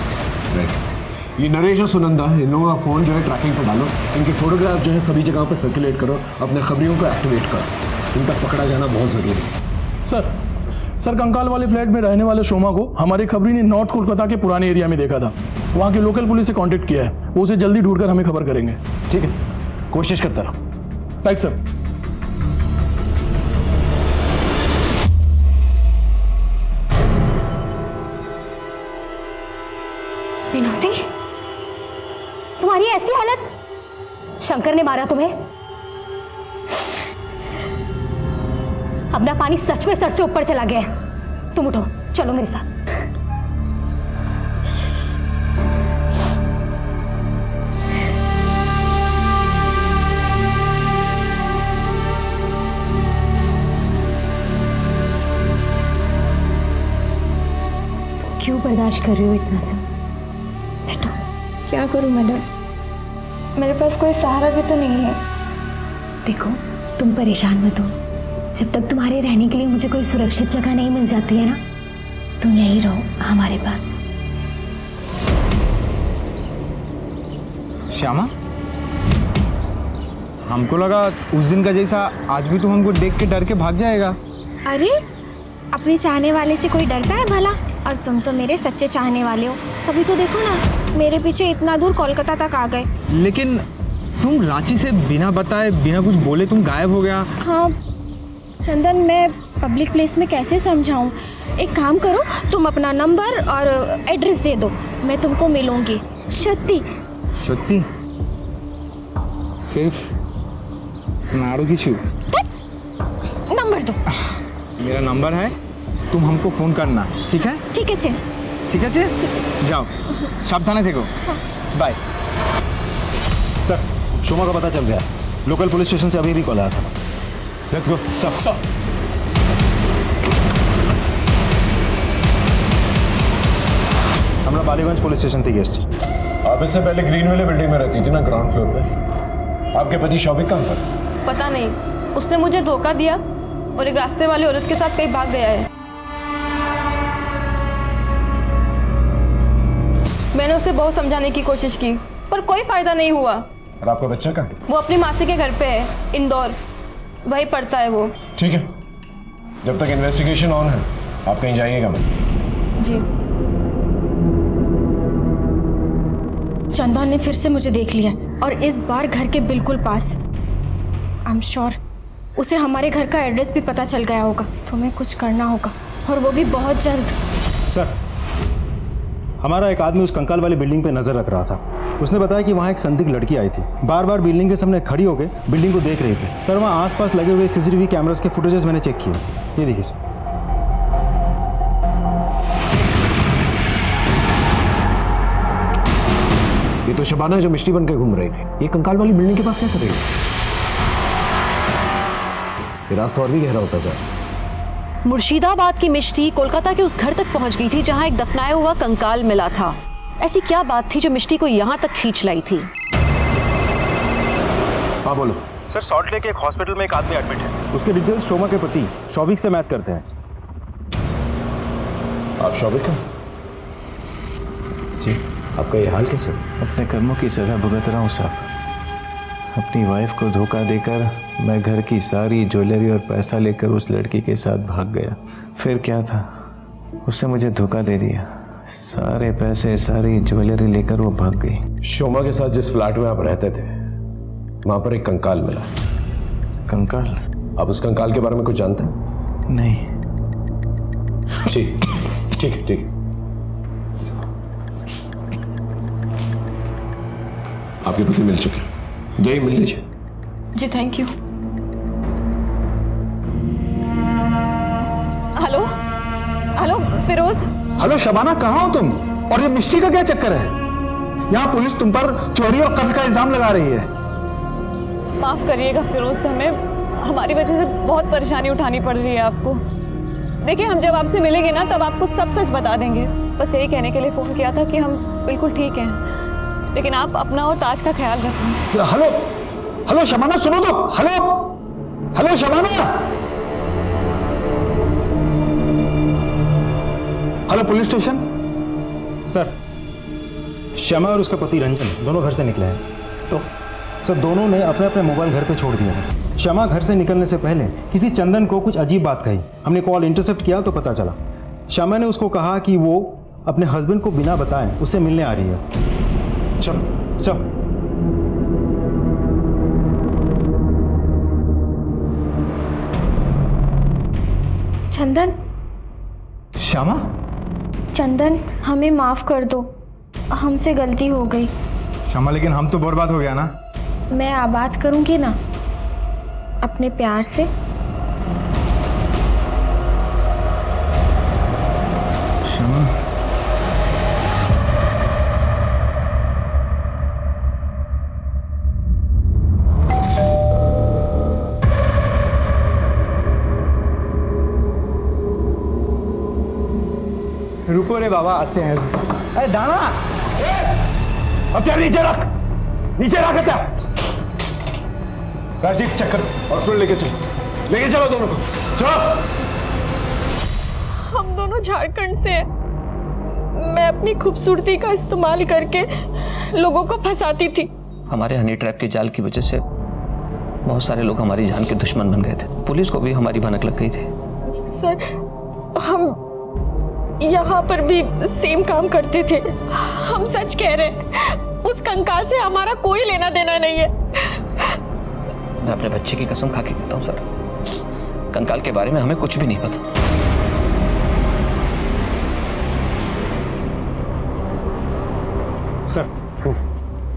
ये नरेश और सुनंदा, इन लोगों का फोन जो है ट्रैकिंग पर डालो, इनके फोटोग्राफ जो है सभी जगहों पर सर्कुलेट करो, अपने खबरियों को एक्टिवेट करो, इन तक पकड़ा जाना बहुत जरूरी है। सर कंकाल वाले फ्लैट में रहने वाले शोमा को हमारी खबरी ने नॉर्थ कोलकाता के पुराने एरिया में देखा था। वहाँ की लोकल पुलिस से कांटेक्ट किया है, वो उसे जल्दी ढूंढकर हमें खबर करेंगे। ठीक है, कोशिश करता रहो। Right sir. विनोदी, तुम्हारी ऐसी हालत, शंकर ने मारा तुम्हें? अपना पानी सच में सर से ऊपर चला गया है। तुम उठो, चलो मेरे साथ। तुम क्यों बर्दाश्त कर रही हो इतना सब? बैठो। क्या करूं मैडम, मेरे पास कोई सहारा भी तो नहीं है। देखो, तुम परेशान मत हो। जब तक तुम्हारे रहने के लिए मुझे कोई सुरक्षित जगह नहीं मिल जाती है ना, तुम यहीं रहो हमारे पास। श्यामा, हमको लगा उस दिन का जैसा आज भी तुम हमको देख के डर के भाग जाएगा। अरे, अपने चाहने वाले से कोई डरता है भला? और तुम तो मेरे सच्चे चाहने वाले हो। कभी तो देखो ना, मेरे पीछे इतना दूर कोलकाता तक आ गए। लेकिन तुम रांची से बिना बताए बिना कुछ बोले तुम गायब हो गया। हाँ चंदन, मैं पब्लिक प्लेस में कैसे समझाऊं? एक काम करो, तुम अपना नंबर और एड्रेस दे दो, मैं तुमको मिलूंगी। सत्ती सत्ती सिर्फ नाड़ू की छू। नंबर दो। मेरा नंबर है, तुम हमको फोन करना, ठीक है? ठीक है चल। ठीक है चल, जाओ, सावधान देखो। बाय। सर, शोमा का पता चल गया। लोकल पुलिस स्टेशन से अभी भी कॉल आया था। Let's go. सब हमरा बालीगंज पुलिस स्टेशन थी गेस्ट। आप इससे पहले ग्रीन वाले बिल्डिंग में रहती थी ना, ग्राउंड फ्लोर पे। आपके पति शौविक कहाँ पर? पता नहीं, उसने मुझे धोखा दिया और एक रास्ते वाली औरत के साथ कहीं भाग गया है। मैंने उसे बहुत समझाने की कोशिश की पर कोई फायदा नहीं हुआ। और आपका बच्चा कहाँ है? वो अपनी मासी के घर पे है, इंदौर, वहीं पढ़ता है वो। ठीक है, जब तक इन्वेस्टिगेशन ऑन है आप कहीं जाइएगा मत। जी। चंदन ने फिर से मुझे देख लिया और इस बार घर के बिल्कुल पास। आई एम श्योर उसे हमारे घर का एड्रेस भी पता चल गया होगा। तुम्हें कुछ करना होगा और वो भी बहुत जल्द। सर, हमारा एक आदमी उस कंकाल वाली बिल्डिंग पे नजर रख रहा था। उसने बताया कि वहाँ एक संदिग्ध लड़की आई थी, बार बार बिल्डिंग के सामने खड़ी होकर बिल्डिंग को देख रही थी। सर, वहाँ आसपास लगे हुए सीसीटीवी कैमरास के फुटेजेस मैंने चेक किए। ये देखिए सर। ये तो शबाना है जो मिष्टी बनकर घूम रही थी। ये कंकाल वाली बिल्डिंग के पास क्या करेगी? ये रास्ता और भी गहरा होता जा रहा है। मुर्शिदाबाद की मिष्टी कोलकाता के उस घर तक पहुंच गई थी जहां एक दफनाया हुआ कंकाल मिला था। ऐसी क्या बात थी जो मिष्टी को यहां तक खींच लाई थी? हाँ बोलो। सर, सॉल्ट लेक एक हॉस्पिटल में एक आदमी एडमिट है। उसके डिटेल्स शोमा के पति शौविक से मैच करते हैं। आप शौविक हैं? जी। आपका ये हाल कैसे? अपने कर्मों की सजा भुगत रहा हूँ साहब। अपनी वाइफ को धोखा देकर मैं घर की सारी ज्वेलरी और पैसा लेकर उस लड़की के साथ भाग गया। फिर क्या था, उसने मुझे धोखा दे दिया। सारे पैसे सारी ज्वेलरी लेकर वो भाग गई। शोमा के साथ जिस फ्लैट में आप रहते थे वहां पर एक कंकाल मिला। कंकाल? आप उस कंकाल के बारे में कुछ जानते हैं? नहीं। ठीक ठीक ठीक। आपके पति मिल चुके हैं, जाइए मिल लीजिए। जी thank you. Hello hello Firoz. Hello Shabana, कहाँ हो तुम? और ये मिष्टी का क्या चक्कर है? यहाँ पुलिस तुम पर चोरी और कत्ल का इल्जाम लगा रही है। माफ़ करिएगा फिरोज, हमें हमारी वजह से बहुत परेशानी उठानी पड़ रही है आपको। देखिए, हम जब आपसे मिलेंगे ना तब आपको सब सच बता देंगे। बस यही कहने के लिए फ़ोन किया था कि हम बिल्कुल ठीक हैं, लेकिन आप अपना और ताज का ख्याल रखें। हेलो हेलो शबाना, सुनो तो। Hello hello Shabana. Hello police station. Sir, Shyama और उसका पति रंजन दोनों घर से निकले हैं। तो सर, दोनों ने अपने अपने मोबाइल घर पे छोड़ दिए हैं। श्यामा घर से निकलने से पहले किसी चंदन को कुछ अजीब बात कही। हमने कॉल इंटरसेप्ट किया तो पता चला श्यामा ने उसको कहा कि वो अपने हस्बैंड को बिना बताए उससे मिलने आ रही है। चल चल। चंदन, श्यामा, चंदन हमें माफ़ कर दो, हमसे गलती हो गई। श्यामा, लेकिन हम तो बर्बाद हो गया ना। मैं आबाद करूंगी ना अपने प्यार से। श्यामा, रुको रे बाबा, आते हैं। अरे दाना, अब क्या नीचे रख, नीचे रख। क्या राजदीप, चक्कर हॉस्पिटल लेके चलो दोनों को। चलो। हम दोनों झारखंड से हैं। मैं अपनी खूबसूरती का इस्तेमाल करके लोगों को फंसाती थी। हमारे हनी ट्रैप के जाल की वजह से बहुत सारे लोग हमारी जान के दुश्मन बन गए थे। पुलिस को भी हमारी भनक लग गई थी। सर, हम यहाँ पर भी सेम काम करते थे। हम सच कह रहे हैं, उस कंकाल से हमारा कोई लेना देना नहीं है। मैं अपने बच्चे की कसम खा के कहता हूँ सर, कंकाल के बारे में हमें कुछ भी नहीं पता। सर,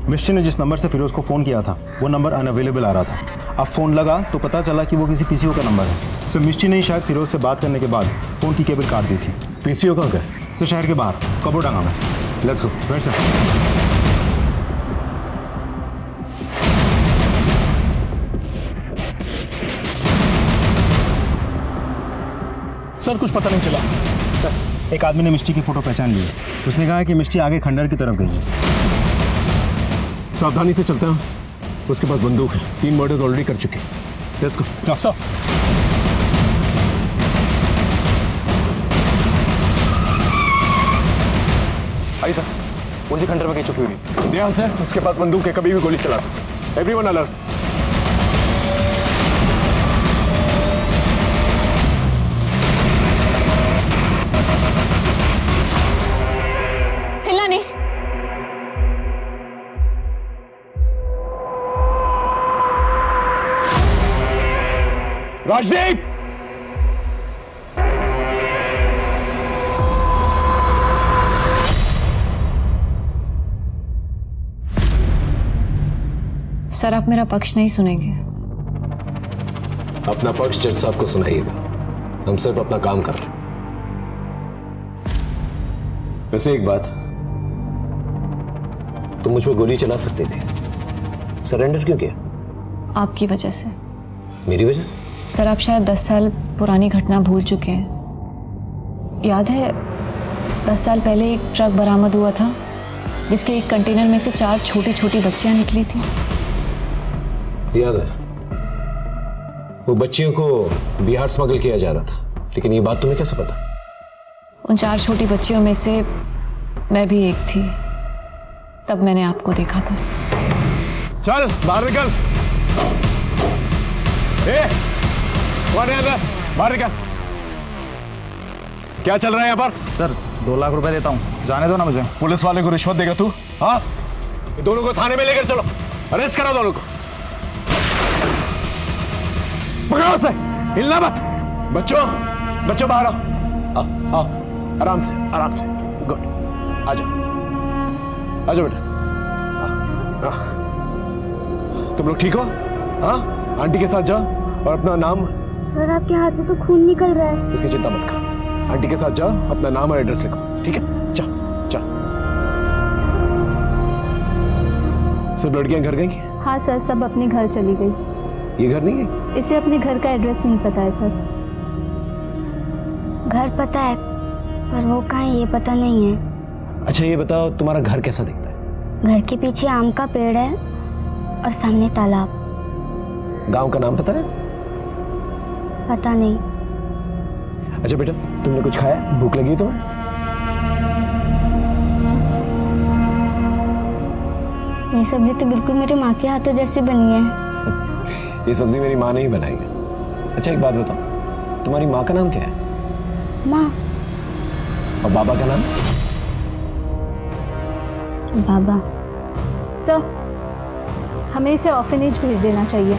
मिस्टी ने जिस नंबर से फिरोज को फ़ोन किया था वो नंबर अनअवेलेबल आ रहा था। अब फ़ोन लगा तो पता चला कि वो किसी पीसीओ का नंबर है। सर, मिस्टी ने शायद फिरोज से बात करने के बाद फ़ोन की केबल काट दी थी। पीसीओ कहाँ गए? सर, शहर के बाहर कबोडांगा में। Let's go. Right sir. Sir, कुछ पता नहीं चला। सर, एक आदमी ने मिस्टी की फ़ोटो पहचान ली है। उसने कहा कि मिस्टी आगे खंडर की तरफ गई है। सावधानी से चलते हैं, उसके पास बंदूक है। 3 मर्डर्स ऑलरेडी कर चुके हैं। Let's go. Sir, I sir, उसी खंडर में कहीं छुपी हुई। ध्यान से, उसके पास बंदूक है, कभी भी गोली चला सकते। Everyone alert. हिलना नहीं। राजदीप, सर, आप मेरा पक्ष नहीं सुनेंगे। अपना पक्ष जज साहब को सुनाइएगा। हम सिर्फ अपना काम कर रहे हैं। वैसे एक बात, तुम मुझ पर गोली चला सकते थे, सरेंडर क्यों किया? आपकी वजह से। मेरी वजह से? सर, आप शायद 10 साल पुरानी घटना भूल चुके हैं। याद है 10 साल पहले एक ट्रक बरामद हुआ था जिसके एक कंटेनर में से 4 छोटी छोटी बच्चियां निकली थी। याद है, वो बच्चियों को बिहार स्मगल किया जा रहा था, लेकिन ये बात तुम्हें कैसे पता? उन 4 छोटी बच्चियों में से मैं भी एक थी। तब मैंने आपको देखा था। चल बाहर निकल। कौन है अंदर? बाहर निकल। क्या चल रहा है यहाँ पर? सर, 2 लाख रुपए देता हूँ, जाने दो ना मुझे। पुलिस वाले को रिश्वत देगा तू? हाँ, दोनों को थाने में लेकर चलो, अरेस्ट करो दोनों को। पकड़ो से, हिलना मत। बच्चों बाहर आओ। आओ, आराम से। गुड, आ जाओ बेटा। तुम लोग ठीक हो? हाँ, आंटी के साथ जाओ और अपना नाम। सर, आपके हाथ से तो खून निकल रहा है। उसकी चिंता मत कर, आंटी के साथ जाओ, अपना नाम और एड्रेस लिखो, ठीक है? जाओ। सिर्फ लड़कियां घर गई? हाँ सर, सब अपने घर चली गई। ये घर नहीं है? इसे अपने घर का एड्रेस नहीं पता है सर। घर पता है पर वो कहाँ है ये पता नहीं है। अच्छा ये बताओ, तुम्हारा घर कैसा दिखता है? घर के पीछे आम का पेड़ है और सामने तालाब। गांव का नाम पता है? पता नहीं। अच्छा बेटा, तुमने कुछ खाया? भूख लगी है तुम्हें? ये सब्जी तो बिल्कुल मेरी माँ के हाथों जैसी बनी है। ये सब्जी मेरी माँ ने ही बनाई है। अच्छा एक बात बताओ, तुम्हारी माँ का नाम क्या है? माँ। और बाबा का नाम? बाबा। सर, हमें इसे ऑर्फनेज भेज देना चाहिए।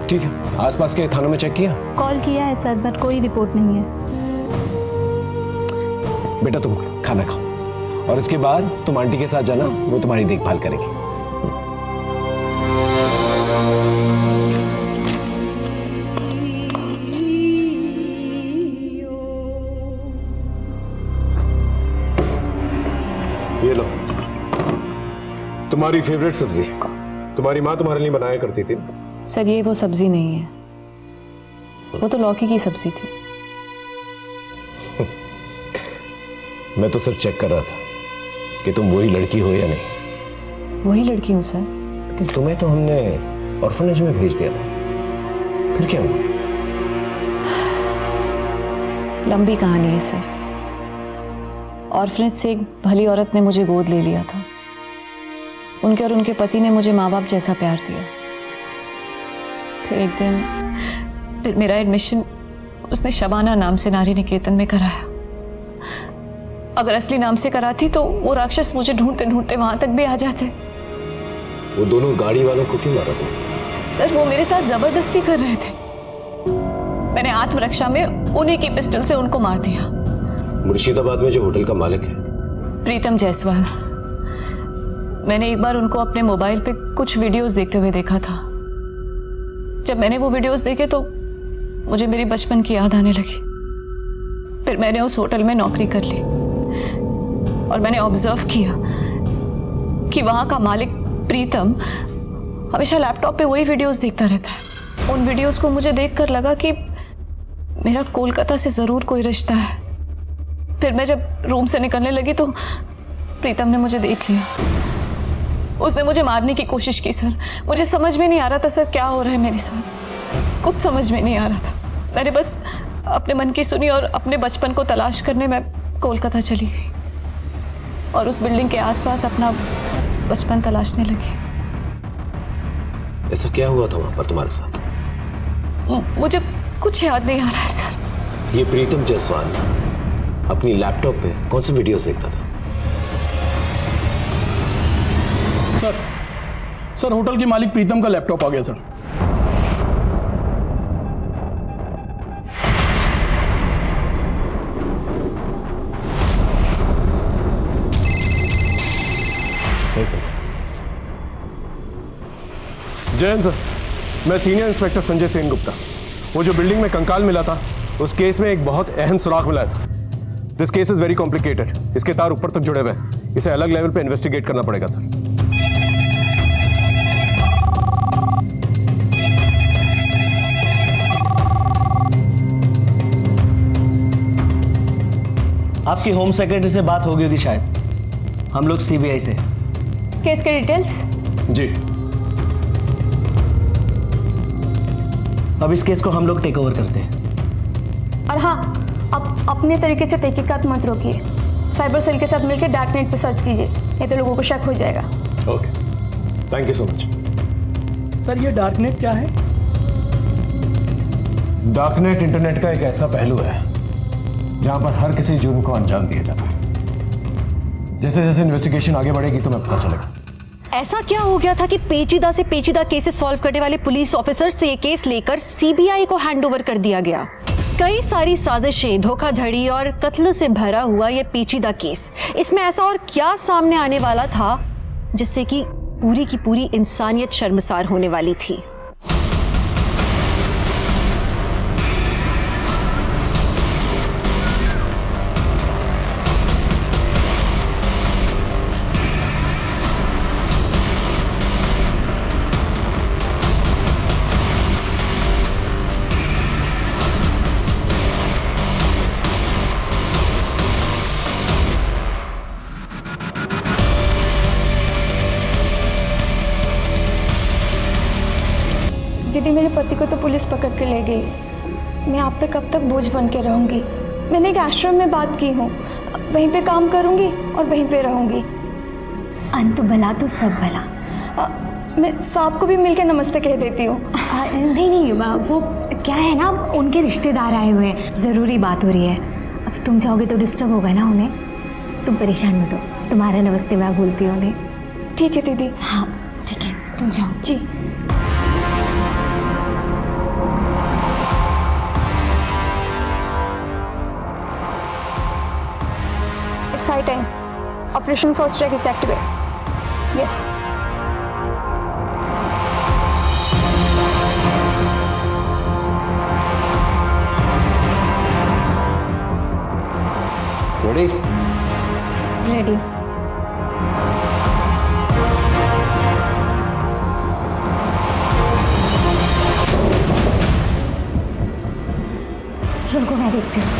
ठीक है, आसपास के थानों में चेक किया? कॉल किया है सर, बट कोई रिपोर्ट नहीं है। बेटा तुम खाना खाओ और इसके बाद तुम आंटी के साथ जाना, वो तुम्हारी देखभाल करेगी। ये लो तुम्हारी फेवरेट सब्जी, तुम्हारी माँ तुम्हारे लिए बनाया करती थी। सर ये वो सब्जी नहीं है, वो तो लौकी की सब्जी थी। मैं तो सर चेक कर रहा था कि तुम वही लड़की हो या नहीं। वही लड़की हूँ सर। लेकिन तुम्हें तो हमने ऑर्फनेज में भेज दिया था, फिर क्या हुआ? लंबी कहानी है सर। ऑर्फनेज से एक भली औरत ने मुझे गोद ले लिया था। उनके और उनके पति ने मुझे माँ बाप जैसा प्यार दिया। फिर एक दिन मेरा एडमिशन उसने शबाना नाम से नारी निकेतन में कराया। अगर असली नाम से कराती तो वो राक्षस मुझे ढूंढते ढूंढते वहां तक भी आ जाते। वो दोनों गाड़ी वालों को क्यों मारा तुम? सर वो मेरे साथ जबरदस्ती कर रहे थे। मैंने आत्मरक्षा में उन्हीं की पिस्टल से उनको मार दिया। मुर्शिदाबाद में जो होटल का मालिक है प्रीतम जायसवाल, मैंने एक बार उनको अपने मोबाइल पे कुछ वीडियोस देखते हुए देखा था। जब मैंने वो वीडियोस देखे तो मुझे मेरी बचपन की याद आने लगी। फिर मैंने उस होटल में नौकरी कर ली और मैंने ऑब्जर्व किया कि वहां का मालिक प्रीतम हमेशा लैपटॉप पे वही वीडियोस देखता रहता है। उन वीडियोस को मुझे देखकर लगा कि मेरा कोलकाता से जरूर कोई रिश्ता है। फिर मैं जब रूम से निकलने लगी तो प्रीतम ने मुझे देख लिया। उसने मुझे मारने की कोशिश की सर। मुझे समझ में नहीं आ रहा था सर क्या हो रहा है मेरे साथ, कुछ समझ में नहीं आ रहा था। मैंने बस अपने मन की सुनी और अपने बचपन को तलाश करने में कोलकाता चली गई और उस बिल्डिंग के आसपास अपना बचपन तलाशने लगी। ऐसा क्या हुआ था वहां पर तुम्हारे साथ? मुझे कुछ याद नहीं आ रहा है सर। ये प्रीतम जायसवाल अपनी लैपटॉप पे कौन से वीडियोस देखता था? सर होटल के मालिक प्रीतम का लैपटॉप आ गया सर। जयन सर, मैं सीनियर इंस्पेक्टर संजय सेन गुप्ता। वो जो बिल्डिंग में कंकाल मिला था उस केस में एक बहुत अहम सुराग मिला है sir. This case is very complicated. इसके तार ऊपर तक जुड़े हुए हैं। इसे अलग लेवल पे इन्वेस्टिगेट करना पड़ेगा सर। आपकी होम सेक्रेटरी से बात होगी शायद। हम लोग सीबीआई से। केस के डिटेल्स? जी। अब इस केस को हम लोग टेक ओवर करते हैं। और हाँ, अब अपने तरीके से तहकीकात मत रोकिए। साइबर सेल के साथ मिलकर डार्क नेट पर सर्च कीजिए, नहीं तो लोगों को शक हो जाएगा। Okay, thank you so much. Sir ये डार्क नेट क्या है? डार्क नेट इंटरनेट का एक ऐसा पहलू है जहां पर हर किसी जुर्म को अंजाम दिया जाता है। जैसे जैसे इन्वेस्टिगेशन आगे बढ़ेगी तुम्हें पता चलेगा। ऐसा क्या हो गया था कि पेचीदा से पेचीदा केसेस सॉल्व करने वाले पुलिस ऑफिसर से ये केस लेकर सीबीआई को हैंडओवर कर दिया गया। कई सारी साजिशें, धोखाधड़ी और कत्ल से भरा हुआ ये पेचीदा केस, इसमें ऐसा और क्या सामने आने वाला था जिससे कि पूरी की पूरी इंसानियत शर्मसार होने वाली थी। अपने पति को तो पुलिस पकड़ के ले गई। मैं आप पे कब तक बोझ बन के रहूँगी? मैंने एक आश्रम में बात की हूँ, वहीं पे काम करूँगी और वहीं पे रहूँगी। अंत भला तो सब भला। मैं साहब को भी मिलके नमस्ते कह देती हूँ। नहीं, वो क्या है ना, उनके रिश्तेदार आए हुए हैं, ज़रूरी बात हो रही है। अब तुम जाओगे तो डिस्टर्ब होगा ना उन्हें। तुम परेशान मत हो, तुम्हारा नमस्ते मैं भूलती हूँ उन्हें। ठीक है दीदी। हाँ ठीक है, तुम जाओ। जी। It's high time. Operation First Strike is activated. Yes. Ready? Ready. रुको मैं देखती हूँ।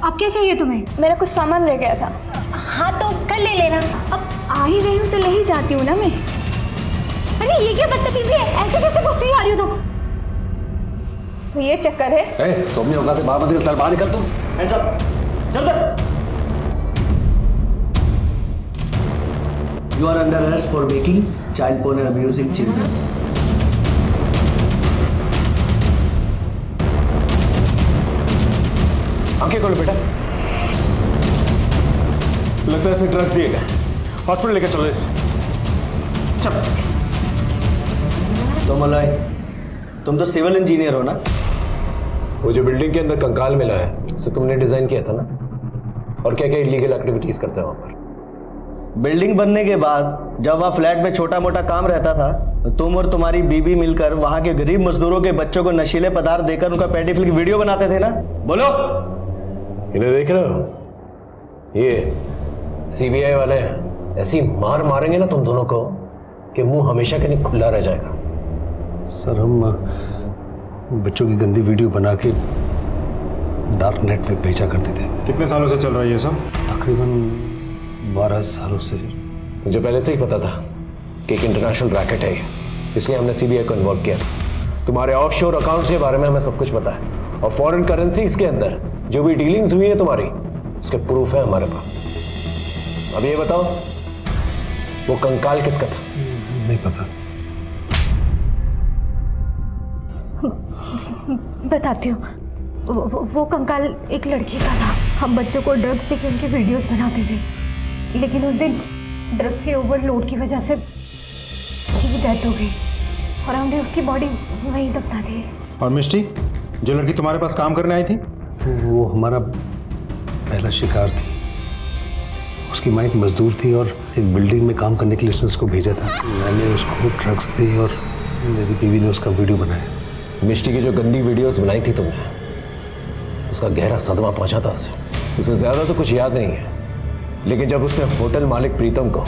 अब क्या चाहिए तुम्हें? मेरा कुछ सामान रह गया था। हाँ तो कल ले लेना। अब आ ही रही हूँ तो ले ही जाती हूँ ना मैं। अरे ये क्या बदतमीजी है, ऐसे कैसे गुस्से आ रही हो तुम? तो ये चक्कर है। तुम अपनी औकात से बाहर मत निकल, बाहर निकल तुम। You are under arrest for making child porn and abusing children. आंखें खोलो बेटा। लगता है इसे ड्रग्स दिए गए, हॉस्पिटल लेकर चलो। चल। तो मलय, तुम तो सिविल इंजीनियर हो ना? वो जो बिल्डिंग के अंदर कंकाल मिला है उसे तुमने डिजाइन किया था ना? और क्या क्या इलीगल एक्टिविटीज करते हैं वहां पर? बिल्डिंग बनने के बाद जब वहाँ फ्लैट में छोटा मोटा काम रहता था तो तुम और तुम्हारी बीवी मिलकर वहाँ के गरीब मजदूरों के बच्चों को नशीले पदार्थ देकर उनका पेडिफिल की वीडियो बनाते थे ना? बोलो। इन्हें देख रहे हो? ये सीबीआई वाले हैं, ऐसी मार मारेंगे ना तुम दोनों को कि मुंह हमेशा के लिए खुला रह जाएगा। सर हम बच्चों की गंदी वीडियो बना के डार्क नेट पे भेजा करते थे। कितने सालों से चल रहा है ये सब? तकरीबन 12 सालों से। मुझे पहले से ही पता था कि एक इंटरनेशनल रैकेट है, इसलिए हमने सीबीआई को इन्वॉल्व किया। तुम्हारे ऑफशोर अकाउंट्स के बारे में हमें सब कुछ पता है और फॉरेन करेंसीज के अंदर जो भी डीलिंग्स हुई है तुम्हारी, उसके प्रूफ है हमारे पास। अब ये बताओ, वो कंकाल किसका था? नहीं पता। बताती हूँ। वो कंकाल एक लड़की का था। हम बच्चों को ड्रग्स देके उनके वीडियोस बनाते थे, लेकिन उस दिन ड्रग्स के ओवरलोड की वजह से उसकी डेथ हो गई और हमने उसकी बॉडी वहीं दफना दी। और मिष्टी, जो लड़की तुम्हारे पास काम करने आई थी? वो हमारा पहला शिकार थी। उसकी माँ एक मजदूर थी और एक बिल्डिंग में काम करने के लिए उसने उसको भेजा था। मैंने उसको ड्रग्स दी और मेरी बीवी ने उसका वीडियो बनाया। मिष्टी की जो गंदी वीडियोस बनाई थी तुमने, उसका गहरा सदमा पहुंचा था उसे ज्यादा तो कुछ याद नहीं है, लेकिन जब उसने होटल मालिक प्रीतम को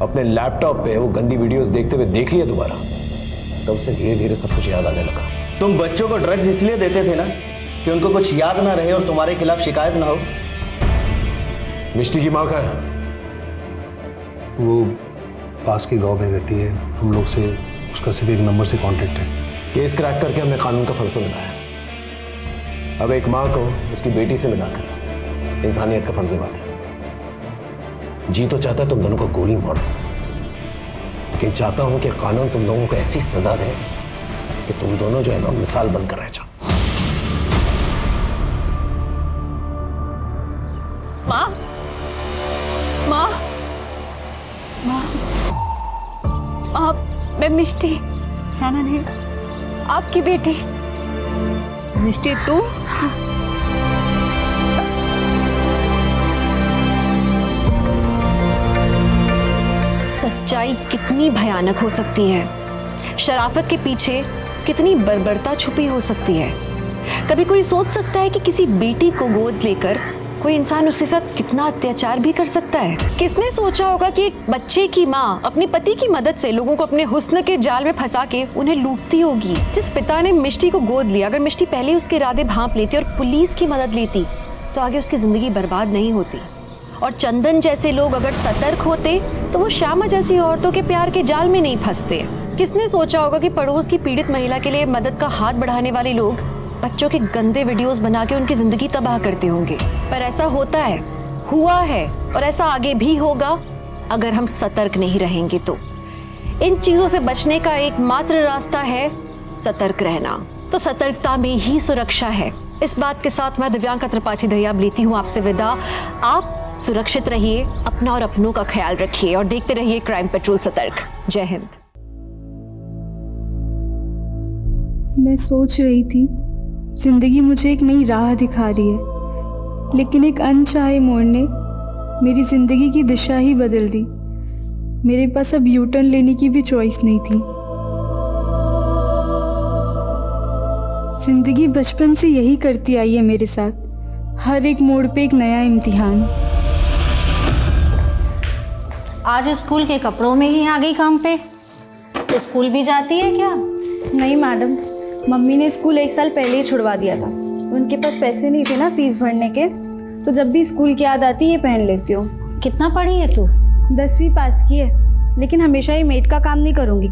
अपने लैपटॉप पे वो गंदी वीडियोस देखते हुए देख लिया दोबारा, तब उसे धीरे धीरे सब कुछ याद आने लगा। तुम बच्चों को ड्रग्स इसलिए देते थे ना कि उनको कुछ याद ना रहे और तुम्हारे खिलाफ शिकायत ना हो। मिष्टी की माँ कहाँ है? वो पास के गांव में रहती है। हम लोग से उसका सिर्फ एक नंबर से कांटेक्ट है। केस क्रैक करके हमने कानून का फर्ज निभाया। अब एक माँ को उसकी बेटी से मिलाकर इंसानियत का फर्ज निभाता है। जी तो चाहता है तुम दोनों को गोली मार दो, लेकिन चाहता हूं कि कानून तुम दोनों को ऐसी सजा दे कि तुम दोनों जो है ना मिसाल बनकर रह जाओ। माँ, माँ, माँ, माँ, मैं मिष्टी, जाना नहीं, आपकी बेटी मिष्टी। तू सच्चाई कितनी भयानक हो सकती है, शराफत के पीछे कितनी बर्बरता छुपी हो सकती है। कभी कोई सोच सकता है कि किसी बेटी को गोद लेकर कोई इंसान उसके साथ कितना अत्याचार भी कर सकता है? किसने सोचा होगा कि एक बच्चे की माँ अपने पति की मदद से लोगों को अपने हुस्न के जाल में फंसा के उन्हें लूटती होगी। जिस पिता ने मिष्टी को गोद लिया, अगर मिष्टी पहले उसके इरादे भांप लेती और पुलिस की मदद लेती तो आगे उसकी जिंदगी बर्बाद नहीं होती। और चंदन जैसे लोग अगर सतर्क होते तो वो श्यामा जैसी औरतों के प्यार के जाल में नहीं फंसते। किसने सोचा होगा कि पड़ोस की पीड़ित महिला के लिए मदद का हाथ बढ़ाने वाले लोग बच्चों के गंदे वीडियोस बना के उनकी जिंदगी तबाह करते होंगे। पर ऐसा होता है, हुआ है और ऐसा आगे भी होगा अगर हम सतर्क नहीं रहेंगे तो। इन चीजों से बचने का एकमात्र रास्ता है सतर्क रहना। तो सतर्कता में ही सुरक्षा है। इस बात के साथ मैं दिव्यांका त्रिपाठी दहिया लेती हूँ आपसे विदा। आप सुरक्षित रहिए, अपना और अपनों का ख्याल रखिए और देखते रहिए क्राइम पेट्रोल सतर्क। जय हिंद। मैं सोच रही थी जिंदगी मुझे एक नई राह दिखा रही है, लेकिन एक अनचाहे मोड़ ने मेरी जिंदगी की दिशा ही बदल दी। मेरे पास अब यू टर्न लेने की भी चॉइस नहीं थी। जिंदगी बचपन से यही करती आई है मेरे साथ, हर एक मोड़ पे एक नया इम्तिहान। आज स्कूल के कपड़ों में ही आ गई काम पे। स्कूल भी जाती है क्या? नहीं मैडम, मम्मी ने स्कूल 1 साल पहले ही छुड़वा दिया था। उनके पास पैसे नहीं थे ना फीस भरने के, तो जब भी स्कूल की याद आती है ये पहन लेती हूँ। कितना पढ़ी है तू? 10वीं पास की है, लेकिन हमेशा ही मेड का काम नहीं करूँगी।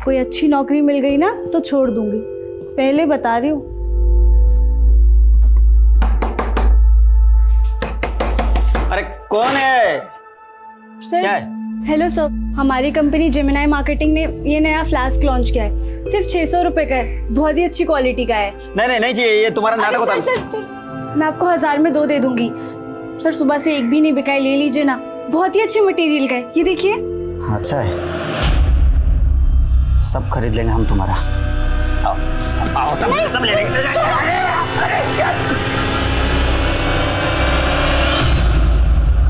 कोई अच्छी नौकरी मिल गई ना तो छोड़ दूँगी, पहले बता रही हूँ। अरे कौन है? सर, क्या है? हेलो सर, हमारी कंपनी जेमिनाई मार्केटिंग ने ये नया फ्लास्क लॉन्च किया है। सिर्फ 600 रुपये का है, बहुत ही अच्छी क्वालिटी का है। नहीं चाहिए, ये तुम्हारा नाटक होता है। सर, मैं आपको 1000 में 2 दे दूंगी। सर सुबह से एक भी नहीं बिका है, ले लीजिए ना, बहुत ही अच्छे मटेरियल का है। ये देखिए। अच्छा है, सब खरीद लेंगे हम तुम्हारा। आओ सब ले लेंगे।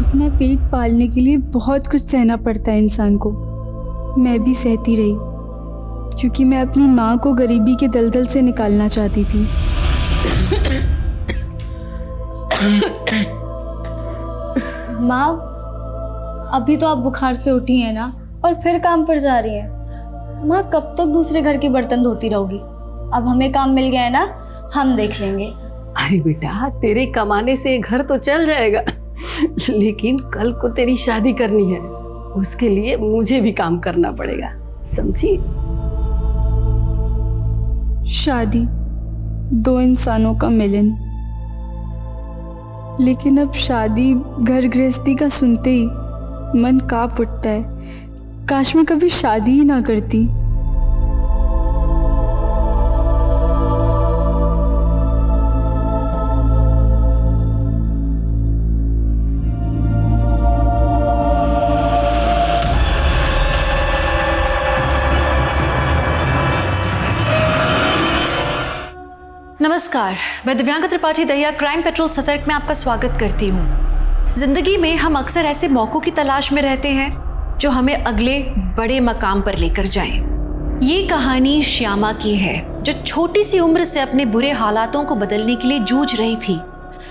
अपना पेट पालने के लिए बहुत कुछ सहना पड़ता है इंसान को। मैं भी सहती रही, क्योंकि मैं अपनी माँ को गरीबी के दलदल से निकालना चाहती थी। माँ, अभी तो आप बुखार से उठी हैं ना, और फिर काम पर जा रही हैं। माँ, कब तक दूसरे घर के बर्तन धोती रहोगी? अब हमें काम मिल गया है ना, हम देख लेंगे। अरे बेटा, तेरे कमाने से घर तो चल जाएगा, लेकिन कल को तेरी शादी करनी है, उसके लिए मुझे भी काम करना पड़ेगा, समझी? शादी 2 इंसानों का मिलन, लेकिन अब शादी घर गृहस्थी का सुनते ही मन कांप उठता है। काश मैं कभी शादी ही ना करती। नमस्कार, मैं दिव्यांका त्रिपाठी दहिया क्राइम पेट्रोल सतर्क में आपका स्वागत करती हूँ। जिंदगी में हम अक्सर ऐसे मौकों की तलाश में रहते हैं जो हमें अगले बड़े मकाम पर लेकर जाएं। ये कहानी श्यामा की है, जो छोटी सी उम्र से अपने बुरे हालातों को बदलने के लिए जूझ रही थी।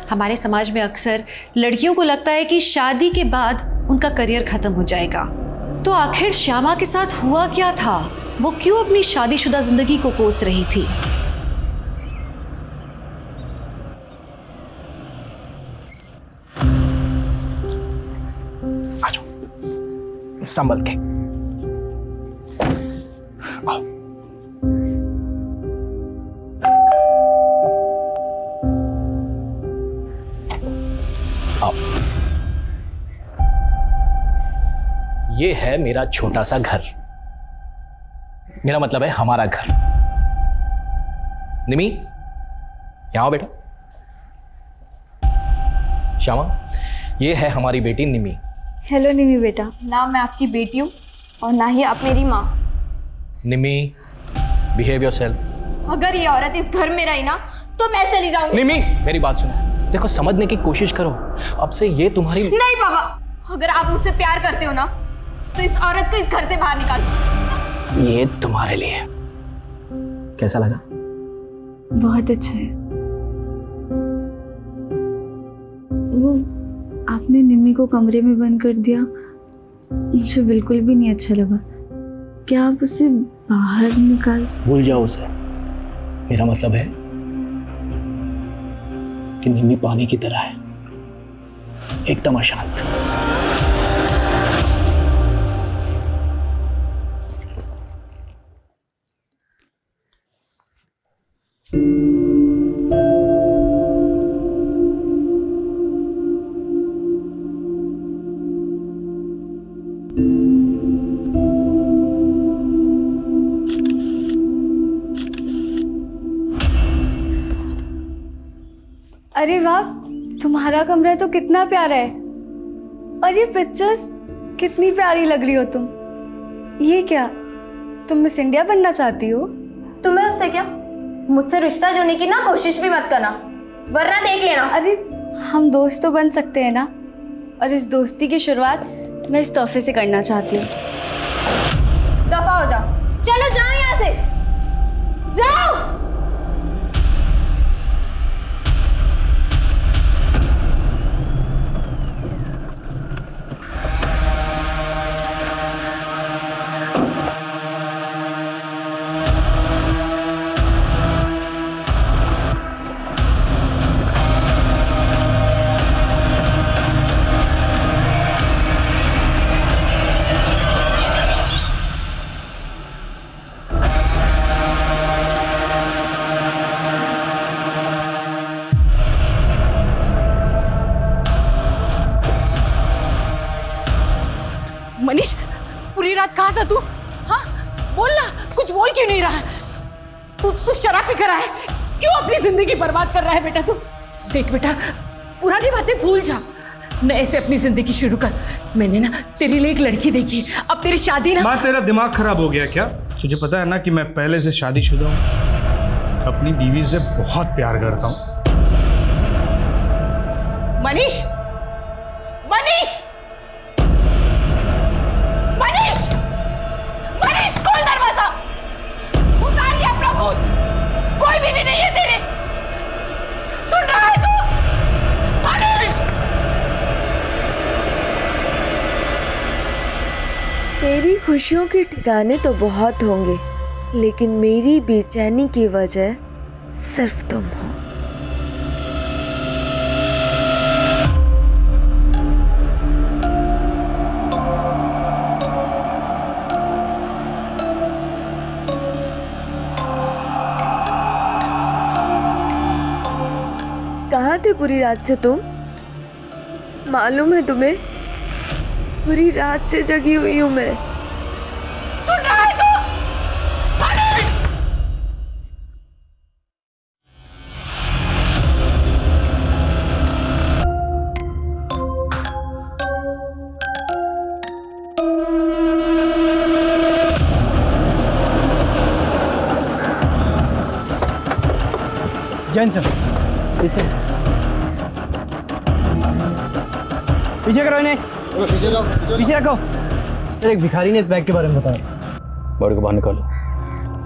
हमारे समाज में अक्सर लड़कियों को लगता है कि शादी के बाद उनका करियर खत्म हो जाएगा। तो आखिर श्यामा के साथ हुआ क्या था? वो क्यों अपनी शादीशुदा जिंदगी को कोस रही थी? संभल के आओ। आओ। ये है मेरा छोटा सा घर, मेरा मतलब है हमारा घर। निमी, यहाँ आओ बेटा। श्यामा, ये है हमारी बेटी निमी। हेलो निमी बेटा, ना मैं आपकी बेटी हूँ और ना ही आप मेरी माँ। निमी, बिहेव योरसेल्फ। अगर ये औरत इस घर में रही ना तो मैं चली जाऊंगी। निमी, मेरी बात सुनो, देखो समझने की कोशिश करो। अब से ये तुम्हारी नहीं पापा, अगर आप मुझसे प्यार करते हो ना तो इस औरत को इस घर से बाहर निकालो। ये तुम्हारे लिए। कैसा लगा? बहुत अच्छा है। वो आपने निम्मी को कमरे में बंद कर दिया, मुझे बिल्कुल भी नहीं अच्छा लगा। क्या आप उसे बाहर निकाल सकते? भूल जाओ उसे। मेरा मतलब है कि निम्मी पानी की तरह है, एकदम अशांत। अरे वाह, तुम्हारा कमरा तो कितना प्यारा है। और ये पिक्चर्स कितनी प्यारी लग रही हो तुम। ये क्या, तुम मिस इंडिया बनना चाहती हो? तुम्हें उससे क्या? मुझसे रिश्ता जोड़ने की ना कोशिश भी मत करना, वरना देख लेना। अरे हम दोस्त तो बन सकते हैं ना, और इस दोस्ती की शुरुआत मैं इस तोहफे से करना चाहती हूँ। दफा हो जाओ, चलो जाओ यहाँ से, जाओ। मनीष, पूरी रात कहाँ था तू? हाँ बोल ना, कुछ बोल क्यों नहीं रहा है? तू शराब पी कर है, क्यों अपनी जिंदगी बर्बाद कर रहा है बेटा तू? देख बेटा, पुरानी बातें भूल जा, नए से अपनी जिंदगी शुरू कर। मैंने ना तेरे लिए एक लड़की देखी, अब तेरी शादी ना। माँ, तेरा दिमाग खराब हो गया क्या? तुझे पता है ना कि मैं पहले से शादीशुदा हूँ, अपनी बीवी से बहुत प्यार करता हूँ। मनीष, मनीष, मनीष, मनीष, खोल दरवाजा, उतारिए अपना भूत, कोई भी नहीं है तेरे, सुन रहा है तू? मनीष! तेरी खुशियों के ठिकाने तो बहुत होंगे, लेकिन मेरी बेचैनी की वजह सिर्फ तुम हो। कहाँ थे पूरी रात से तुम? मालूम है तुम्हें, पूरी रात से जगी हुई हूँ मैं। सुन रहा है तू? मनीष! जैन सर, पीछे करो इन्हें, पीछे रखो। सर, एक भिखारी ने इस बैग के बारे में बताया। बॉडी को बाहर निकालो।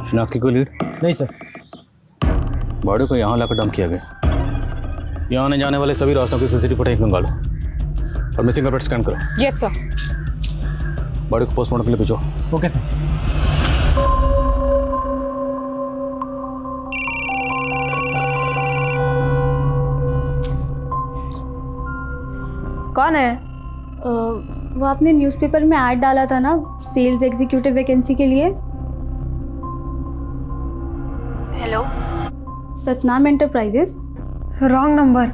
शिनाख्त की कोई लीड? नहीं सर। बॉडी को यहाँ लाकर डंप किया गया। यहाँ आने जाने वाले सभी रास्तों की सीसीटीवी फुटेज मंगा लो और मिसिंग कार्पेट स्कैन करो। Yes sir. बॉडी को पोस्टमार्टम के लिए भेजो। Okay sir. कौन है? वो आपने न्यूज़पेपर में ऐड डाला था ना, सेल्स एग्जीक्यूटिव वैकेंसी के लिए। Hello, Satnam enterprises. Wrong number.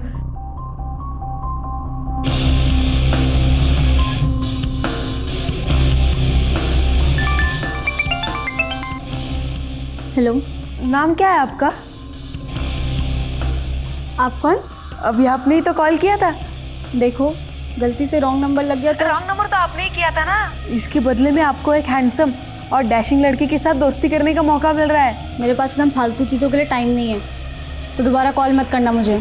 Hello, नाम क्या है आपका? आप कौन? अभी आपने ही तो कॉल किया था। देखो, गलती से रॉन्ग नंबर लग गया तो। रॉन्ग नंबर तो आपने ही किया था ना। इसके बदले में आपको एक हैंडसम और डैशिंग लड़की के साथ दोस्ती करने का मौका मिल रहा है। मेरे पास एकदम फालतू चीज़ों के लिए टाइम नहीं है, तो दोबारा कॉल मत करना मुझे।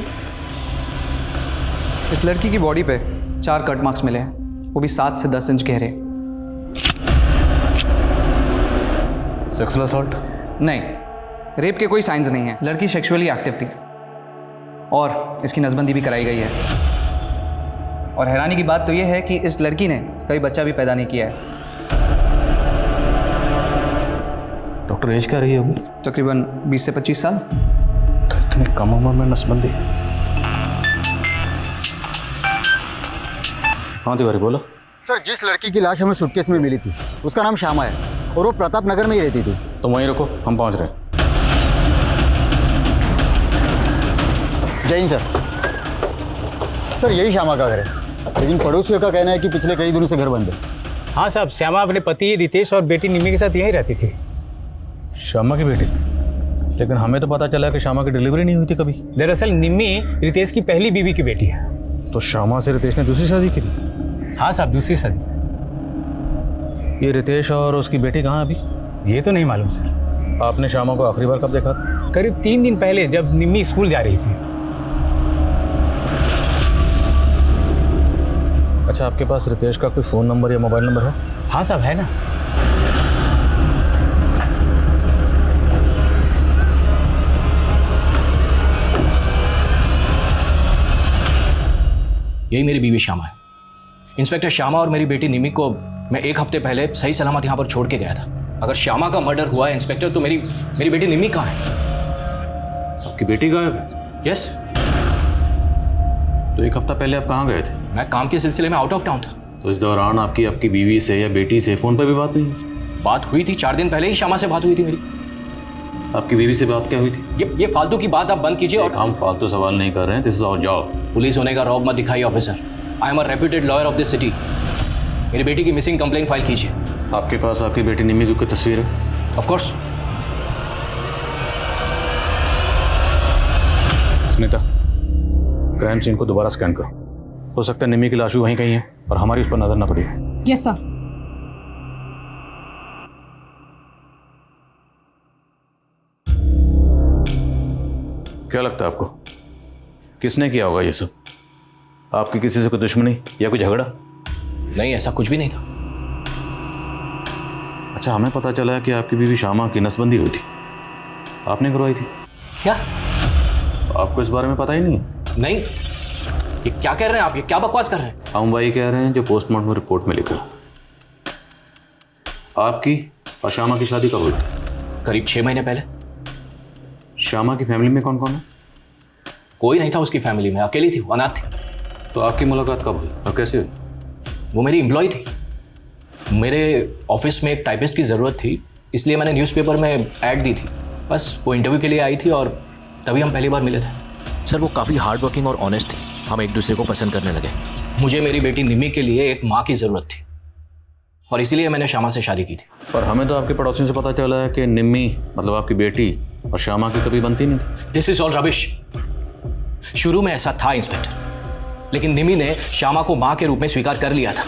इस लड़की की बॉडी पे 4 कट मार्क्स मिले हैं, वो भी 7 से 10 इंच गहरे। Sexual assault? नहीं, रेप के कोई साइंस नहीं है। लड़की सेक्सुअली एक्टिव थी और इसकी नसबंदी भी कराई गई है। और हैरानी की बात तो यह है कि इस लड़की ने कभी बच्चा भी पैदा नहीं किया है। डॉक्टर एज क्या रही होगी? तकरीबन 20 से 25 साल। तो इतनी कम उम्र में नसबंदी? हाँ तिवारी बोलो। सर, जिस लड़की की लाश हमें सूटकेस में मिली थी उसका नाम श्यामा है और वो प्रताप नगर में ही रहती थी। तो वहीं रुको, हम पहुंच रहे हैं। जय हिंद सर। सर, यही श्यामा का घर है, लेकिन पड़ोसियों का कहना है कि पिछले कई दिनों से घर बंद है। हाँ साहब, श्यामा अपने पति रितेश और बेटी निम्मी के साथ यहीं रहती थी। श्यामा की बेटी? लेकिन हमें तो पता चला कि श्यामा की डिलीवरी नहीं हुई थी कभी। दरअसल निम्मी रितेश की पहली बीवी की बेटी है। तो श्यामा से रितेश ने दूसरी शादी की थी? हाँ साहब, दूसरी शादी। ये रितेश और उसकी बेटी कहाँ अभी? ये तो नहीं मालूम सर। आपने श्यामा को आखिरी बार कब देखा था? करीब 3 दिन पहले, जब निम्मी स्कूल जा रही थी। अच्छा, आपके पास रितेश का कोई फ़ोन नंबर या मोबाइल नंबर है? हाँ साहब, है ना। यही मेरी बीवी श्यामा है। इंस्पेक्टर श्यामा और मेरी बेटी निमी को मैं 1 हफ्ते पहले सही सलामत यहाँ पर छोड़ के गया था। अगर श्यामा का मर्डर हुआ है इंस्पेक्टर, तो मेरी बेटी निमी कहाँ है? आपकी बेटी गायब है? यस। तो 1 हफ्ता पहले आप कहाँ गए थे? मैं काम के सिलसिले में आउट ऑफ टाउन था। तो इस दौरान आपकी बीवी से या बेटी से फ़ोन पर भी बात नहीं? बात हुई थी, 4 दिन पहले ही श्यामा से बात हुई थी मेरी। आपकी बीवी से बात क्या हुई थी? ये फालतू की बात आप बंद कीजिए। और हम फालतू सवाल नहीं कर रहे हैं, this is our job. Police होने का रौब मत दिखाइए officer. I am a reputed lawyer of this city. मेरी बेटी की मिसिंग कंप्लेन फाइल कीजिए। आपके पास आपकी बेटी निम्मी की तस्वीर है? Of course. Sunita, crime scene को दोबारा स्कैन करो। हो सकता है निम्मी की लाश भी वहीं कहीं है और हमारी उस पर नजर ना पड़ी। Yes sir. क्या लगता है आपको, किसने किया होगा ये सब? आपकी किसी से कोई दुश्मनी या कोई झगड़ा? नहीं, ऐसा कुछ भी नहीं था। अच्छा, हमें पता चला है कि आपकी बीवी श्यामा की नसबंदी हुई थी, आपने करवाई थी। क्या? आपको इस बारे में पता ही नहीं है? नहीं। ये क्या कह रहे हैं आप? ये क्या बकवास कर रहे हैं? हम वही कह रहे हैं जो पोस्टमार्टम रिपोर्ट में लिखा। आपकी और श्यामा की शादी कब हुई? करीब 6 महीने पहले। श्यामा की फैमिली में कौन कौन है? कोई नहीं था उसकी फैमिली में, अकेली थी, अनाथ थी। तो आपकी मुलाकात कब हुई और कैसे हुई? वो मेरी एम्प्लॉय थी। मेरे ऑफिस में एक टाइपिस्ट की ज़रूरत थी, इसलिए मैंने न्यूज़पेपर में ऐड दी थी। बस वो इंटरव्यू के लिए आई थी और तभी हम पहली बार मिले थे। सर, वो काफ़ी हार्ड वर्किंग और ऑनेस्ट थी। हम एक दूसरे को पसंद करने लगे। मुझे मेरी बेटी निम्मी के लिए एक माँ की ज़रूरत थी और इसीलिए मैंने श्यामा से शादी की थी। पर हमें तो आपके पड़ोसियों से पता चला है कि निम्मी मतलब आपकी बेटी और श्यामा की कभी बनती नहीं थी। This is all rubbish. शुरू में ऐसा था इंस्पेक्टर, लेकिन निमी ने श्यामा को मां के रूप में स्वीकार कर लिया था।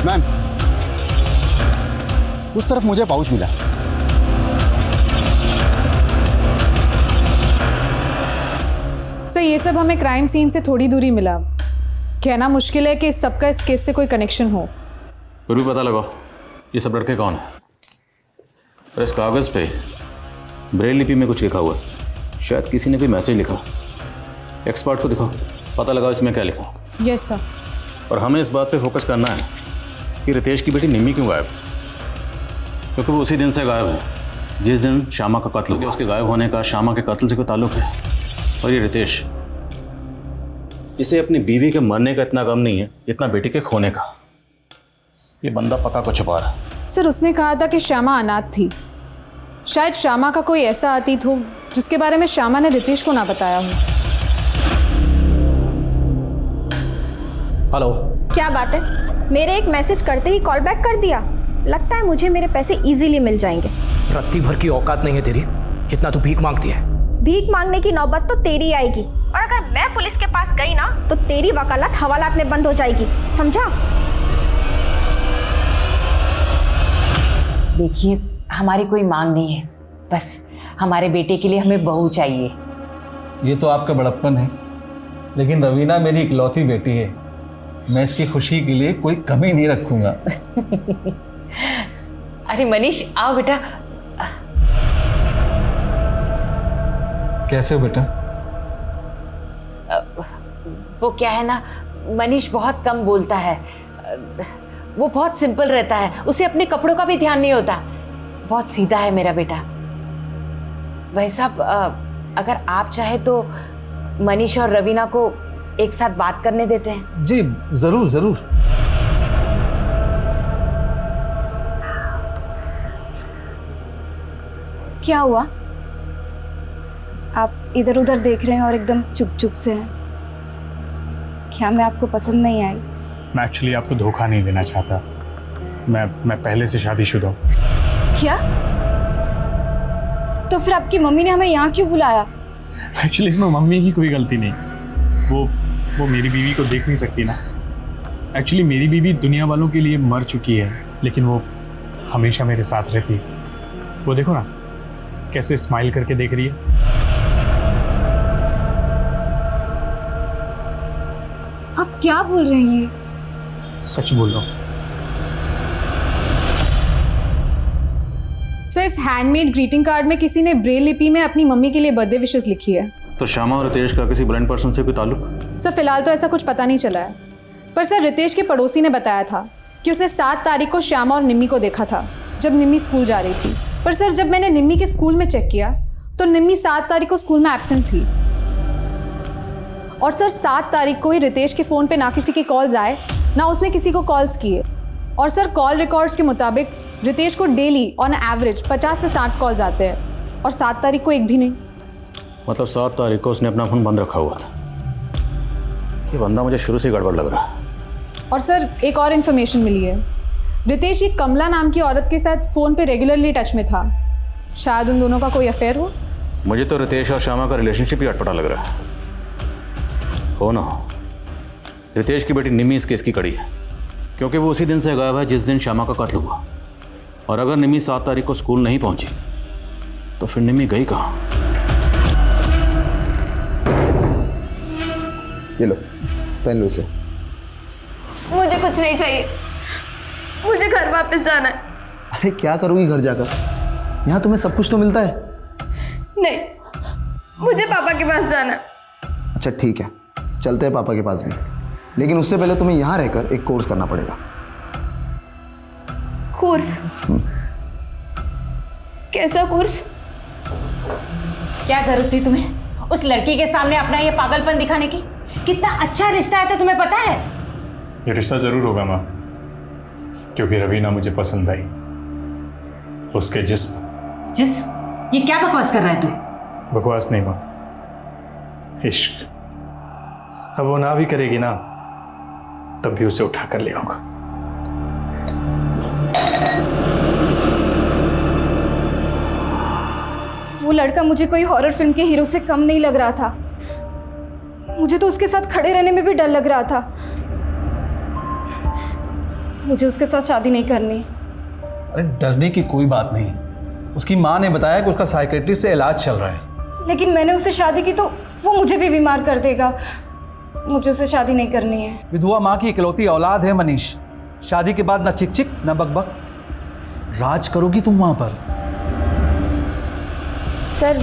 मैम, उस तरफ मुझे पाउच मिला। सर, ये सब हमें क्राइम सीन से थोड़ी दूरी मिला। कहना मुश्किल है कि इस सबका इस केस से कोई कनेक्शन हो। फिर भी पता लगाओ ये सब लड़के कौन है। और इस कागज़ पे ब्रेल लिपि में कुछ लिखा हुआ है, शायद किसी ने कोई मैसेज लिखा। एक्सपर्ट को दिखाओ, पता लगाओ इसमें क्या लिखा। Yes sir. और हमें इस बात पे फोकस करना है कि रितेश की बेटी निम्मी क्यों गायब, क्योंकि वो उसी दिन से गायब है जिस दिन श्यामा का कत्ल हुआ। उसके गायब होने का श्यामा के कत्ल से कोई ताल्लुक है। और ये रितेश, इसे अपनी बीवी के मरने का इतना गम नहीं है जितना बेटी के खोने का। ये बंदा पक्का को छुपा रहा है। सर, उसने कहा था कि श्यामा अनाथ थी। शायद श्यामा का कोई ऐसा अतीत हो जिसके बारे में श्यामा ने रितेश को ना बताया हो। हेलो। क्या बात है, मेरे एक मैसेज करते ही कॉल बैक कर दिया। लगता है मुझे मेरे पैसे इजीली मिल जाएंगे। रत्ती भर की औकात नहीं है तेरी, कितना तू भीख मांगती है। भीख मांगने की नौबत तो तेरी आएगी, और अगर मैं पुलिस के पास गई ना तो तेरी वकालत हवालात में बंद हो जाएगी, समझा? देखिए, हमारी कोई मांग नहीं है, बस हमारे बेटे के लिए हमें बहू चाहिए। ये तो आपका बड़प्पन है, लेकिन रवीना मेरी इकलौती बेटी है। मैं इसकी खुशी के लिए कोई कमी नहीं रखूंगा। अरे मनीष, आओ बेटा। कैसे हो बेटा? वो क्या है ना, मनीष बहुत कम बोलता है। वो बहुत सिंपल रहता है, उसे अपने कपड़ों का भी ध्यान नहीं होता। बहुत सीधा है मेरा बेटा। भाई साहब, अगर आप चाहे तो मनीष और रवीना को एक साथ बात करने देते हैं। जी जरूर जरूर। क्या हुआ? आप इधर उधर देख रहे हैं और एकदम चुप चुप से हैं। क्या मैं आपको पसंद नहीं आई? मैं एक्चुअली आपको धोखा नहीं देना चाहता। मैं पहले से शादीशुदा हूँ। क्या? तो फिर आपकी मम्मी ने हमें यहाँ क्यों बुलाया? एक्चुअली इसमें मम्मी की कोई गलती नहीं। वो मेरी बीवी को देख नहीं सकती ना। एक्चुअली मेरी बीवी दुनिया वालों के लिए मर चुकी है, लेकिन वो हमेशा मेरे साथ रहती है। वो देखो ना कैसे स्माइल करके देख रही है। आप क्या बोल रही हैं? सच बोल रहा हूँ। सर, इस हैंडमेड ग्रीटिंग कार्ड में किसी ने ब्रेल लिपि में अपनी मम्मी के लिए बर्थडे विशेस लिखी है। तो श्यामा और रितेश का किसी ब्लाइंड पर्सन से कोई ताल्लुक? सर, फिलहाल तो ऐसा कुछ पता नहीं चला है, पर सर रितेश के पड़ोसी ने बताया था कि उसने 7 तारीख को श्यामा और निम्मी को देखा था जब निम्मी स्कूल जा रही थी। पर सर, जब मैंने निम्मी के स्कूल में चेक किया तो निम्मी 7 तारीख को स्कूल में एब्सेंट थी। और सर 7 तारीख को ही रितेश के फ़ोन पे ना किसी के कॉल्स आए, ना उसने किसी को कॉल्स किए। और सर कॉल रिकॉर्ड्स के मुताबिक रितेश को डेली ऑन एवरेज 50 से 60 कॉल्स आते हैं और 7 तारीख को एक भी नहीं। मतलब 7 तारीख को उसने अपना फोन बंद रखा हुआ था। ये बंदा मुझे शुरू से गड़बड़ लग रहा है। और सर एक और इन्फॉर्मेशन मिली है, रितेश एक कमला नाम की औरत के साथ फ़ोन पे रेगुलरली टच में था। शायद उन दोनों का कोई अफेयर हो। मुझे तो रितेश और श्यामा का रिलेशनशिप ही अटपटा लग रहा है। हो ना हो, रितेश की बेटी निम्मी इस केस की कड़ी है, क्योंकि वो उसी दिन से गायब है जिस दिन श्यामा का कत्ल हुआ। और अगर निम्मी 7 तारीख को स्कूल नहीं पहुंची तो फिर निम्मी गई कहाँ? ये लो, पहन लो इसे। मुझे कुछ नहीं चाहिए, मुझे घर वापस जाना है। अरे क्या करोगी घर जाकर? यहाँ तुम्हें सब कुछ तो मिलता है। नहीं, मुझे पापा के पास जाना है। अच्छा ठीक है, चलते हैं पापा के पास भी, लेकिन उससे पहले तुम्हें यहाँ रहकर एक कोर्स करना पड़ेगा। कोर्स? कैसा कोर्स? क्या जरूरत थी तुम्हें उस लड़की के सामने अपना ये पागलपन दिखाने की? कितना अच्छा रिश्ता है तो तुम्हें पता है? ये रिश्ता जरूर होगा माँ, क्योंकि रवीना मुझे पसंद आई। उसके जिस्म। ये क्या बकवास कर रहा है तू? बकवास नहीं माँ, इश्क। अब वो ना भी करेगी ना, तब भी उसे उठा कर ले आऊंगा। वो लड़का मुझे कोई हॉरर फिल्म के हीरो से कम नहीं लग रहा था। मुझे तो उसके साथ खड़े रहने में भी डर लग रहा था। मुझे उसके साथ शादी नहीं करनी। अरे डरने की कोई बात नहीं, उसकी माँ ने बताया कि उसका साइकेट्रिस्ट से इलाज चल रहा है। लेकिन मैंने उससे शादी की तो वो मुझे भी बीमार कर देगा। मुझे उससे शादी नहीं करनी है। विधवा माँ की इकलौती औलाद है मनीष। शादी के बाद ना चिक चिक ना बकबक, राज करोगी तुम वहां पर। सर,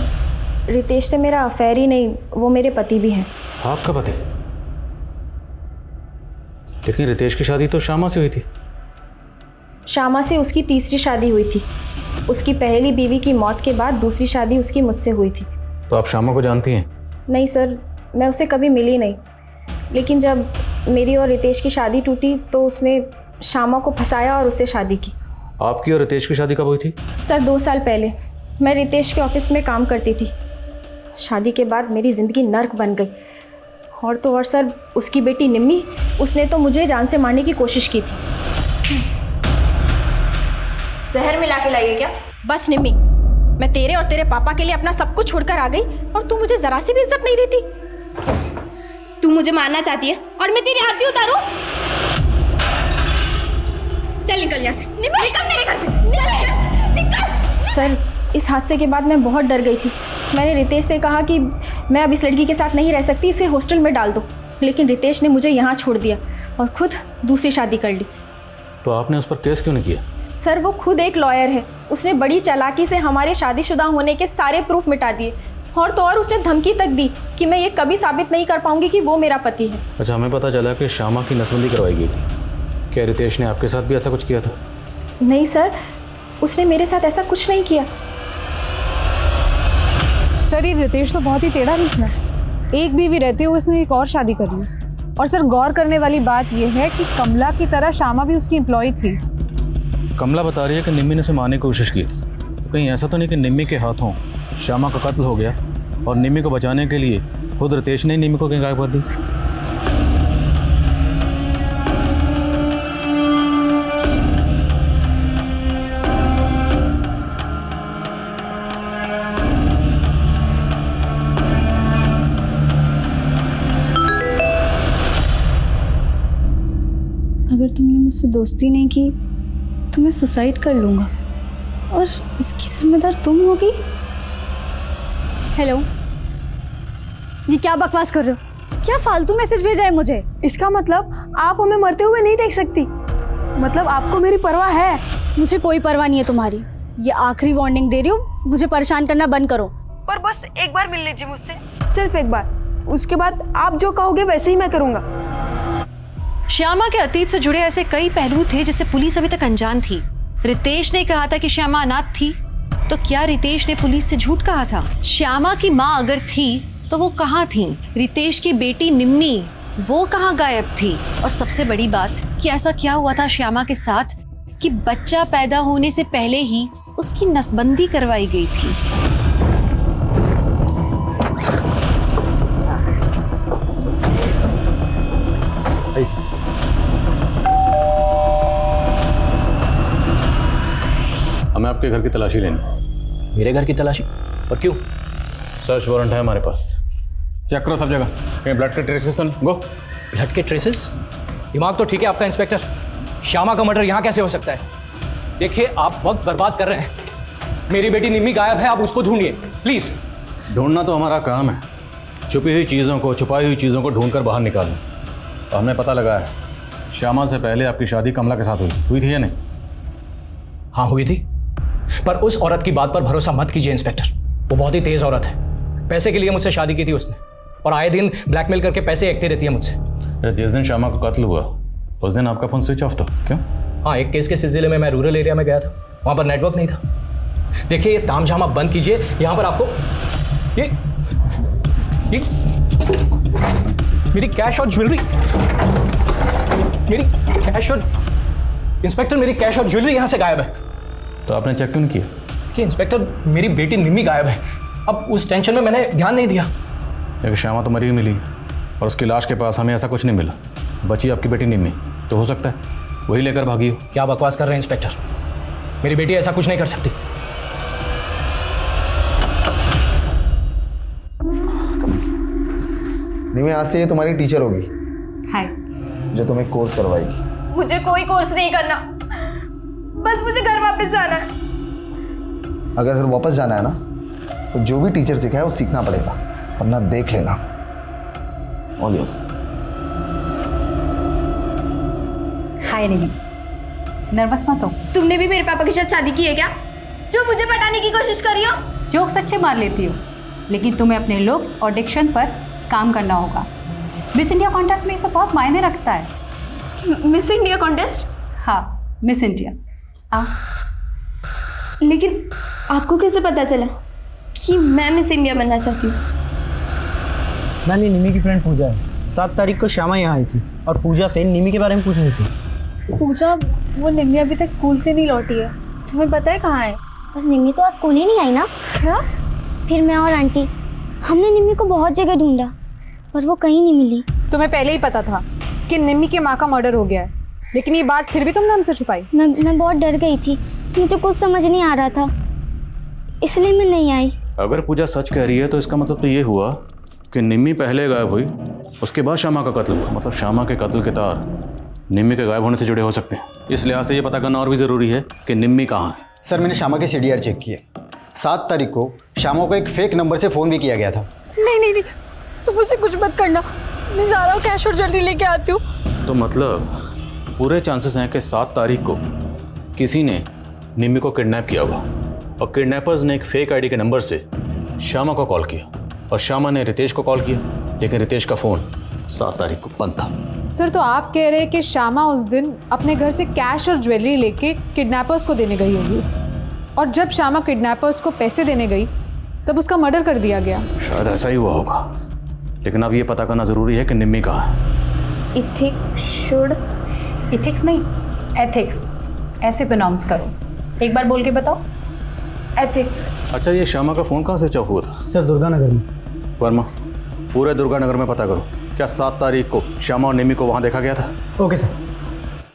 रितेश से मेरा अफेयर ही नहीं, वो मेरे पति भी हैं। आपका पति? लेकिन रितेश की शादी तो श्यामा से हुई थी। श्यामा से उसकी तीसरी शादी हुई थी। उसकी पहली बीवी की मौत के बाद दूसरी शादी उसकी मुझसे हुई थी। तो आप श्यामा को जानती हैं? नहीं सर, मैं उससे कभी मिली नहीं। लेकिन जब मेरी और रितेश की शादी टूटी तो उसने श्यामा को फंसाया और उससे शादी की। आपकी और रितेश की शादी कब हुई थी? सर 2 साल पहले। मैं रितेश के ऑफिस में काम करती थी। शादी के बाद मेरी ज़िंदगी नर्क बन गई। और तो और सर, उसकी बेटी निम्मी, उसने तो मुझे जान से मारने की कोशिश की थी। जहर मिला के लाइए क्या? बस निम्मी, मैं तेरे और तेरे पापा के लिए अपना सब कुछ छोड़कर आ गई और तू मुझे जरा सी भी इज्जत नहीं देती। तू मुझे मारना चाहती है और मैं तेरी आरती उतारूं? चल निकल यहाँ से, निकल मेरे घर से, निकल। सर, इस हादसे के बाद मैं बहुत डर गई थी। मैंने रितेश से कहा कि मैं अब इस लड़की के साथ नहीं रह सकती, इसे हॉस्टल में डाल दो। लेकिन रितेश ने मुझे यहाँ छोड़ दिया और खुद दूसरी शादी कर ली। तो आपने उस पर केस क्यों नहीं किया? सर, वो खुद एक लॉयर है। उसने बड़ी चालाकी से हमारे शादीशुदा होने के सारे प्रूफ मिटा दिए। और तो और उसने धमकी तक दी कि मैं ये कभी साबित नहीं कर पाऊंगी कि वो मेरा पति है। अच्छा, हमें पता चला कि श्यामा की नसबंदी करवाई गई थी। क्या रितेश ने आपके साथ भी ऐसा कुछ किया था? नहीं सर, उसने मेरे साथ ऐसा कुछ नहीं किया। सर, ये रितेश तो बहुत ही टेढ़ा निकला। एक बीवी रहते हुए उसने एक और शादी कर ली। और सर, गौर करने वाली बात यह है कि कमला की तरह श्यामा भी उसकी एम्प्लॉय थी। कमला बता रही है कि निम्मी ने उसे मारने की कोशिश की थी, तो कहीं ऐसा तो नहीं कि निम्मी के हाथों श्यामा का कत्ल हो गया और निम्मी को बचाने के लिए खुद रितेश ने निम्मी को कहीं गायब कर दी? अगर तुमने मुझसे दोस्ती नहीं की तो मैं सुसाइड कर लूँगा और इसकी जिम्मेदार तुम होगी। हेलो, ये क्या बकवास कर रहे हो? क्या फालतू मैसेज भेजा है मुझे? इसका मतलब आप हमें मरते हुए नहीं देख सकती? मतलब आपको मेरी परवाह है? मुझे कोई परवाह नहीं है तुम्हारी। ये आखिरी वार्निंग दे रही हूँ, मुझे परेशान करना बंद करो। पर बस एक बार मिल लीजिए मुझसे, सिर्फ एक बार। उसके बाद आप जो कहोगे वैसे ही मैं करूँगा। श्यामा के अतीत से जुड़े ऐसे कई पहलू थे जिसे पुलिस अभी तक अनजान थी। रितेश ने कहा था कि श्यामा अनाथ थी, तो क्या रितेश ने पुलिस से झूठ कहा था? श्यामा की माँ अगर थी तो वो कहाँ थी? रितेश की बेटी निम्मी, वो कहाँ गायब थी? और सबसे बड़ी बात कि ऐसा क्या हुआ था श्यामा के साथ कि बच्चा पैदा होने से पहले ही उसकी नसबंदी करवाई गई थी? हमें आपके घर की तलाशी लेनी। मेरे घर की तलाशी? और क्यों? सर्च वारंट है हमारे पास। चेक करो सब जगह, कहीं ब्लड के ट्रेसेस तो नहीं? गो। ब्लड के ट्रेसेस? दिमाग तो ठीक है आपका इंस्पेक्टर। श्यामा का मर्डर यहाँ कैसे हो सकता है? देखिए, आप वक्त बर्बाद कर रहे हैं। मेरी बेटी निम्मी गायब है, आप उसको ढूंढिए प्लीज। ढूंढना तो हमारा काम है। छुपी हुई चीज़ों को, छुपाई हुई चीज़ों को ढूंढकर बाहर निकालना। और हमें पता लगा है श्यामा से पहले आपकी शादी कमला के साथ हुई थी या नहीं? हाँ हुई थी, पर उस औरत की बात पर भरोसा मत कीजिए इंस्पेक्टर। वो बहुत ही तेज औरत है। पैसे के लिए मुझसे शादी की थी उसने, और आए दिन ब्लैकमेल करके पैसे एकती रहती है मुझसे। जिस दिन श्यामा का कत्ल हुआ उस दिन आपका फोन स्विच ऑफ था, क्यों? हाँ, एक केस के सिलसिले में मैं रूरल एरिया में गया था, वहाँ पर नेटवर्क नहीं था। देखिए, ये तामझाम आप बंद कीजिए। यहाँ पर आपको ये मेरी कैश और ज्वेलरी, मेरी कैश और इंस्पेक्टर मेरी कैश और ज्वेलरी यहाँ से गायब है। तो आपने चेक क्यों नहीं किया? कि इंस्पेक्टर, मेरी बेटी निम्मी गायब है। अब उस टेंशन में मैंने ध्यान नहीं दिया। लेकिन श्यामा तो मरी हुई मिली और उसकी लाश के पास हमें ऐसा कुछ नहीं मिला। बची आपकी बेटी निम्मी, तो हो सकता है वही लेकर भागी हो। क्या बकवास कर रहे हैं इंस्पेक्टर? मेरी बेटी ऐसा कुछ नहीं कर सकती। निम्मी, आज से ये तुम्हारी टीचर होगी। हाय। जो तुम्हें कोर्स करवाएगी। मुझे कोई कोर्स नहीं करना, बस मुझे घर वापस जाना है। अगर घर वापस जाना है ना, तो जो भी टीचर सिखाए वो सीखना पड़ेगा, वरना देख लेना। All yours. Hi Nimmi, nervous मत हो। तुमने भी मेरे पापा के साथ शादी की है क्या, जो मुझे पटाने की कोशिश करी हो? जोक्स अच्छे मार लेती हो, लेकिन तुम्हें अपने लुक्स और डिक्शन पर काम करना होगा। मिस इंडिया कॉन्टेस्ट में ये सब बहुत मायने रखता है। Miss India contest? हाँ, मिस इंडिया। लेकिन आपको कैसे पता चला कि मैं मिस इंडिया बनना चाहती हूँ? मैंने निमी की फ्रेंड पूजा है। 7 तारीख को श्यामा यहाँ आई थी और पूजा से निमी के बारे में पूछ रही थी। पूजा, वो निमी अभी तक स्कूल से नहीं लौटी है, तुम्हें पता है कहाँ है? पर निमी तो आज स्कूल ही नहीं आई ना। क्या? फिर मैं और आंटी, हमने निमी को बहुत जगह ढूंढा पर वो कहीं नहीं मिली। तुम्हें पहले ही पता था कि निमी की माँ का मर्डर हो गया है, लेकिन ये बात फिर भी तुमने हमसे छुपाई। मैं बहुत डर गई थी, मुझे कुछ समझ नहीं आ रहा था, इसलिए मैं नहीं आई। अगर पूजा सच कह रही है तो इसका मतलब तो ये हुआ कि निम्मी पहले गायब हुई, उसके बाद श्यामा का कत्ल हुआ। मतलब श्यामा के कत्ल के तार निम्मी के गायब होने से जुड़े हो सकते हैं। इस लिहाज से ये पता करना और भी ज़रूरी है कि निम्मी कहाँ है। सर, मैंने श्यामा के CDR चेक किए। 7 तारीख को श्यामा को एक फेक नंबर से फ़ोन भी किया गया था। नहीं, तुम मुझे कुछ मत करना, मैं ज़ारा कैश और ज्वेलरी लेके आती हूँ। तो मतलब पूरे चांसेस हैं कि 7 तारीख को किसी ने निम्मी को किडनैप किया होगा और किडनैपर्स ने एक फेक आईडी के नंबर से श्यामा को कॉल किया और श्यामा ने रितेश को कॉल किया, लेकिन रितेश का फ़ोन 7 तारीख को बंद था। सर, तो आप कह रहे हैं कि श्यामा उस दिन अपने घर से कैश और ज्वेलरी लेके किडनैपर्स को देने गई होगी, और जब श्यामा किडनैपर्स को पैसे देने गई तब उसका मर्डर कर दिया गया। शायद ऐसा ही हुआ होगा, लेकिन अब ये पता करना ज़रूरी है कि निम्मी कहाँ है। इथिक्स नहीं, एथिक्स, ऐसे प्रोनाउंस करो। एक बार बोल के बताओ। एथिक्स। अच्छा, ये श्यामा का फ़ोन कहाँ से ऑफ हुआ था? सर दुर्गानगर में। वर्मा, पूरे दुर्गानगर में पता करो, क्या 7 तारीख को श्यामा और निम्मी को वहाँ देखा गया था? Okay sir.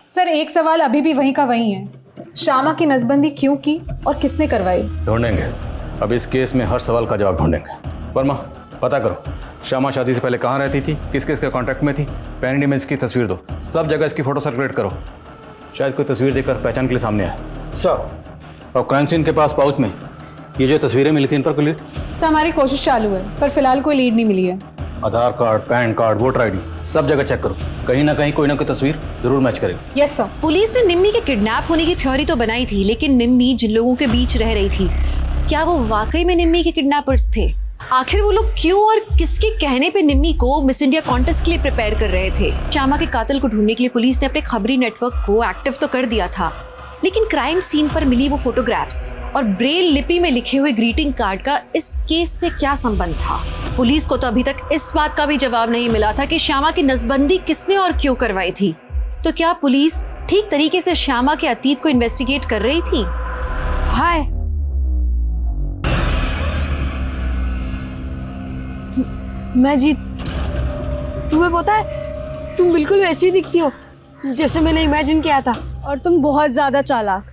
सर एक सवाल अभी भी वहीं का वहीं है, श्यामा की नसबंदी क्यों की और किसने करवाई? ढूंढेंगे, अब इस केस में हर सवाल का जवाब ढूंढेंगे। वर्मा, पता करो श्यामा शादी से पहले कहाँ रहती थी, किस किस के कॉन्टैक्ट में थी, पैन में इसकी तस्वीर दो, सब जगह इसकी फ़ोटो सर्कुलेट करो। शायद कोई तस्वीर देखकर पहचान के लिए सामने आए। सर। और क्राइम सीन के पास पाउच में ये जो तस्वीरें मिली थी, इन पर कोई लीड? सर हमारी कोशिश चालू है, पर फिलहाल कोई लीड नहीं मिली है। Aadhaar card, PAN card, voter ID, सब जगह चेक करो, कहीं ना कहीं कोई ना कोई तस्वीर जरूर मैच करेगी। Yes sir. पुलिस ने निम्मी के किडनैप होने की थ्योरी तो बनाई थी, लेकिन निम्मी जिन लोगों के बीच रह रही थी, क्या वो वाकई में निम्मी के किडनैपर्स थे? आखिर वो लोग क्यों और किसके कहने पे निम्मी को मिस इंडिया कॉन्टेस्ट के लिए प्रिपेयर कर रहे थे? श्यामा के कातिल को ढूंढने के लिए पुलिस ने अपने खबरी नेटवर्क को एक्टिव तो कर दिया था, लेकिन क्राइम सीन पर मिली वो फोटोग्राफ्स और ब्रेल लिपि में लिखे हुए ग्रीटिंग कार्ड का इस केस से क्या संबंध था? पुलिस को तो अभी तक इस बात का भी जवाब नहीं मिला था कि श्यामा की नसबंदी किसने और क्यों करवाई थी। तो क्या पुलिस ठीक तरीके से श्यामा के अतीत को इन्वेस्टिगेट कर रही थी? हाय, मैं जीत, तुम्हें पता है तुम बिल्कुल वैसी दिखती हो जैसे मैंने इमेजिन किया था। और तुम बहुत ज्यादा चालाक।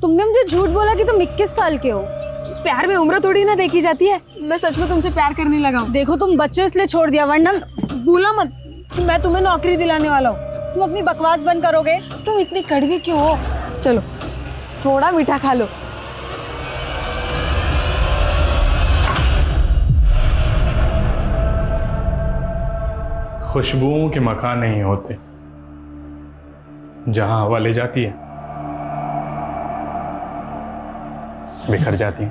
तुमने मुझे झूठ बोला कि तुम 21 साल के हो। प्यार में उम्र थोड़ी ना देखी जाती है। मैं सच में तुमसे प्यार करने लगा हूँ। देखो तुम बच्चे इसलिए छोड़ दिया, वरना भूला मत, मैं तुम्हें नौकरी दिलाने वाला हूँ। तुम अपनी बकवास बंद करोगे? तुम इतनी कड़वी क्यों हो? चलो थोड़ा मीठा खा लो। खुशबुओं के मकान नहीं होते, जहां हवा ले जाती है बिखर जाती है।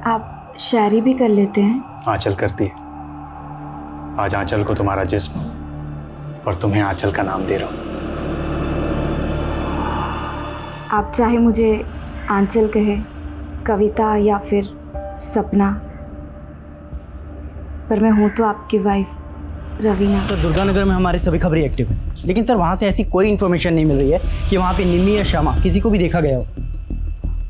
आप शायरी भी कर लेते हैं? आंचल करती है। आज आंचल को तुम्हारा जिस्म और तुम्हें आंचल का नाम दे रहा हूं। आप चाहे मुझे आंचल कहे, कविता या फिर सपना, पर मैं हूँ तो आपकी वाइफ रवीना। सर दुर्गानगर में हमारे सभी खबरें एक्टिव हैं, लेकिन सर वहाँ से ऐसी कोई इन्फॉर्मेशन नहीं मिल रही है कि वहाँ पे निम्मी या श्यामा किसी को भी देखा गया हो।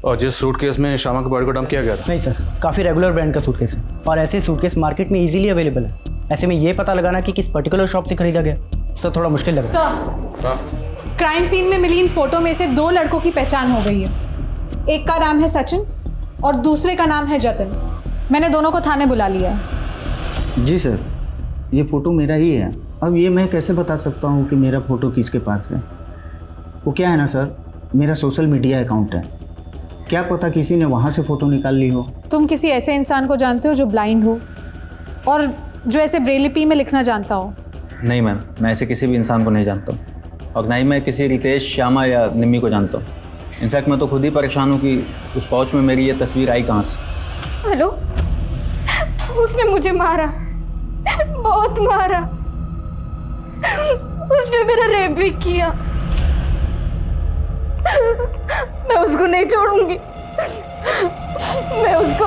और जिस सूटकेस में श्यामा के बॉडी को डंप किया गया था? नहीं सर, काफ़ी रेगुलर ब्रांड का सूटकेस है और ऐसे सूटकेस मार्केट में इजीली अवेलेबल है। ऐसे में ये पता लगाना कि किस पर्टिकुलर शॉप से खरीदा गया सर थोड़ा मुश्किल लग रहा है। सर क्राइम सीन में मिली इन फोटो में से 2 लड़कों की पहचान हो गई है। एक का नाम है सचिन और दूसरे का नाम है जतिन। मैंने दोनों को थाने बुला लिया है। जी सर, ये फ़ोटो मेरा ही है। अब ये मैं कैसे बता सकता हूँ कि मेरा फ़ोटो किसके पास है? वो क्या है ना सर, मेरा सोशल मीडिया अकाउंट है, क्या पता किसी ने वहाँ से फ़ोटो निकाल ली हो। तुम किसी ऐसे इंसान को जानते हो जो ब्लाइंड हो और जो ऐसे ब्रेल लिपि में लिखना जानता हो? नहीं मैम, मैं ऐसे किसी भी इंसान को नहीं जानता हूँ, और ना ही मैं किसी रितेश, श्यामा या निम्मी को जानता हूँ। इनफैक्ट मैं तो खुद ही परेशान हूँ कि उस पाउच में मेरी ये तस्वीर आई कहाँ से। हेलो, उसने मुझे मारा, बहुत मारा। उसने मेरा रेप भी किया। मैं उसको नहीं छोड़ूंगी। मैं उसको।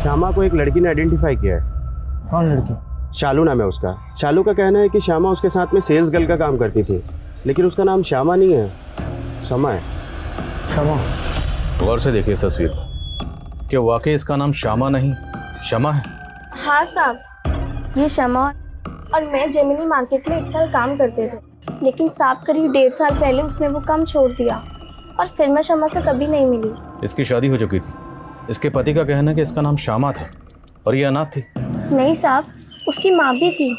श्यामा को एक लड़की ने आइडेंटिफाई किया है। कौन लड़की? शालू नाम है उसका। शालू का कहना है कि श्यामा उसके साथ में सेल्स गर्ल का काम करती थी, लेकिन उसका नाम श्यामा नहीं है, शमा है। शमा? गौर से देखिए इस तस्वीर को, क्या वाकई इसका नाम श्यामा नहीं शमा है? हाँ साहब, ये शमा और मैं जेमिनी मार्केट में 1 साल काम करते थे, लेकिन साहब करीब 1.5 साल पहले उसने वो काम छोड़ दिया और फिर मैं शमा से कभी नहीं मिली। इसकी शादी हो चुकी थी। इसके पति का कहना है कि इसका नाम श्यामा था और ये अनाथ थी। नहीं साहब, उसकी माँ भी थी।